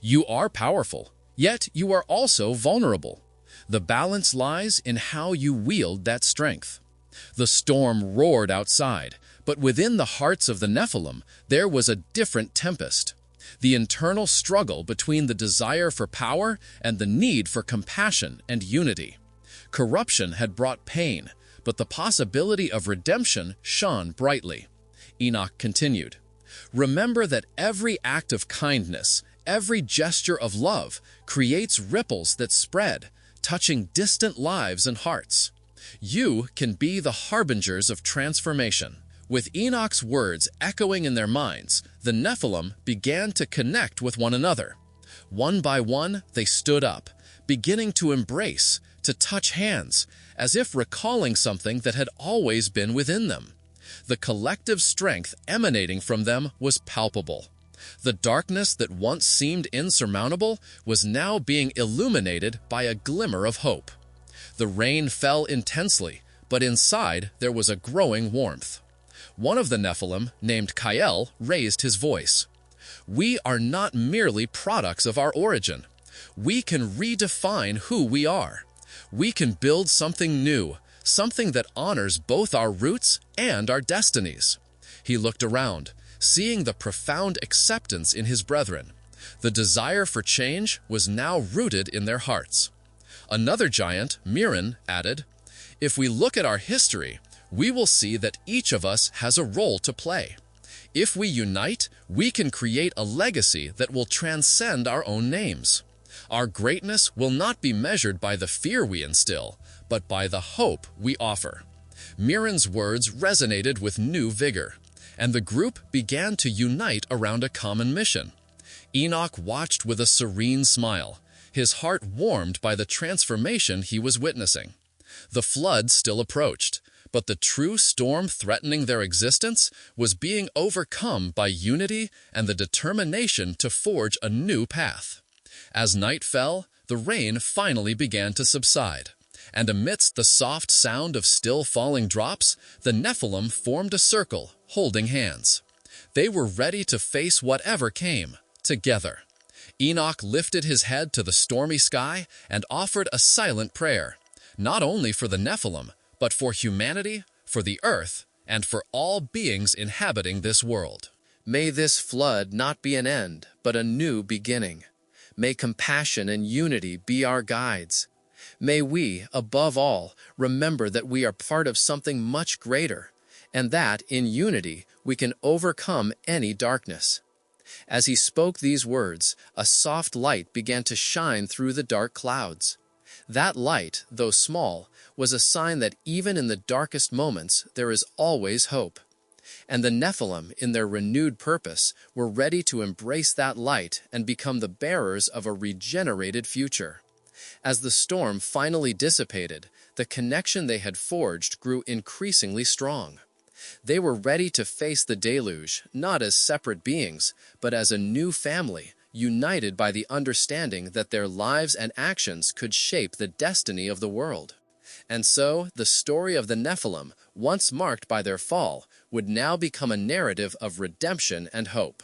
You are powerful, yet you are also vulnerable. The balance lies in how you wield that strength. The storm roared outside, but within the hearts of the Nephilim there was a different tempest. The internal struggle between the desire for power and the need for compassion and unity. Corruption had brought pain, but the possibility of redemption shone brightly. Enoch continued, "Remember that every act of kindness, every gesture of love, creates ripples that spread, touching distant lives and hearts. You can be the harbingers of transformation." With Enoch's words echoing in their minds, the Nephilim began to connect with one another. One by one, they stood up, beginning to embrace, to touch hands, as if recalling something that had always been within them. The collective strength emanating from them was palpable. The darkness that once seemed insurmountable was now being illuminated by a glimmer of hope. The rain fell intensely, but inside there was a growing warmth. One of the Nephilim, named Kael, raised his voice. "We are not merely products of our origin. We can redefine who we are. We can build something new, something that honors both our roots and our destinies." He looked around, seeing the profound acceptance in his brethren. The desire for change was now rooted in their hearts. Another giant, Mirin, added, "If we look at our history, we will see that each of us has a role to play. If we unite, we can create a legacy that will transcend our own names. Our greatness will not be measured by the fear we instill, but by the hope we offer." Mirin's words resonated with new vigor, and the group began to unite around a common mission. Enoch watched with a serene smile, his heart warmed by the transformation he was witnessing. The flood still approached, but the true storm threatening their existence was being overcome by unity and the determination to forge a new path. As night fell, the rain finally began to subside, and amidst the soft sound of still falling drops, the Nephilim formed a circle, holding hands. They were ready to face whatever came, together. Enoch lifted his head to the stormy sky and offered a silent prayer, not only for the Nephilim, but for humanity, for the earth, and for all beings inhabiting this world. May this flood not be an end, but a new beginning. May compassion and unity be our guides. May we, above all, remember that we are part of something much greater, and that, in unity, we can overcome any darkness. As he spoke these words, a soft light began to shine through the dark clouds. That light, though small, was a sign that even in the darkest moments there is always hope. And the Nephilim, in their renewed purpose, were ready to embrace that light and become the bearers of a regenerated future. As the storm finally dissipated, the connection they had forged grew increasingly strong. They were ready to face the deluge, not as separate beings, but as a new family, united by the understanding that their lives and actions could shape the destiny of the world. And so, the story of the Nephilim, once marked by their fall, would now become a narrative of redemption and hope.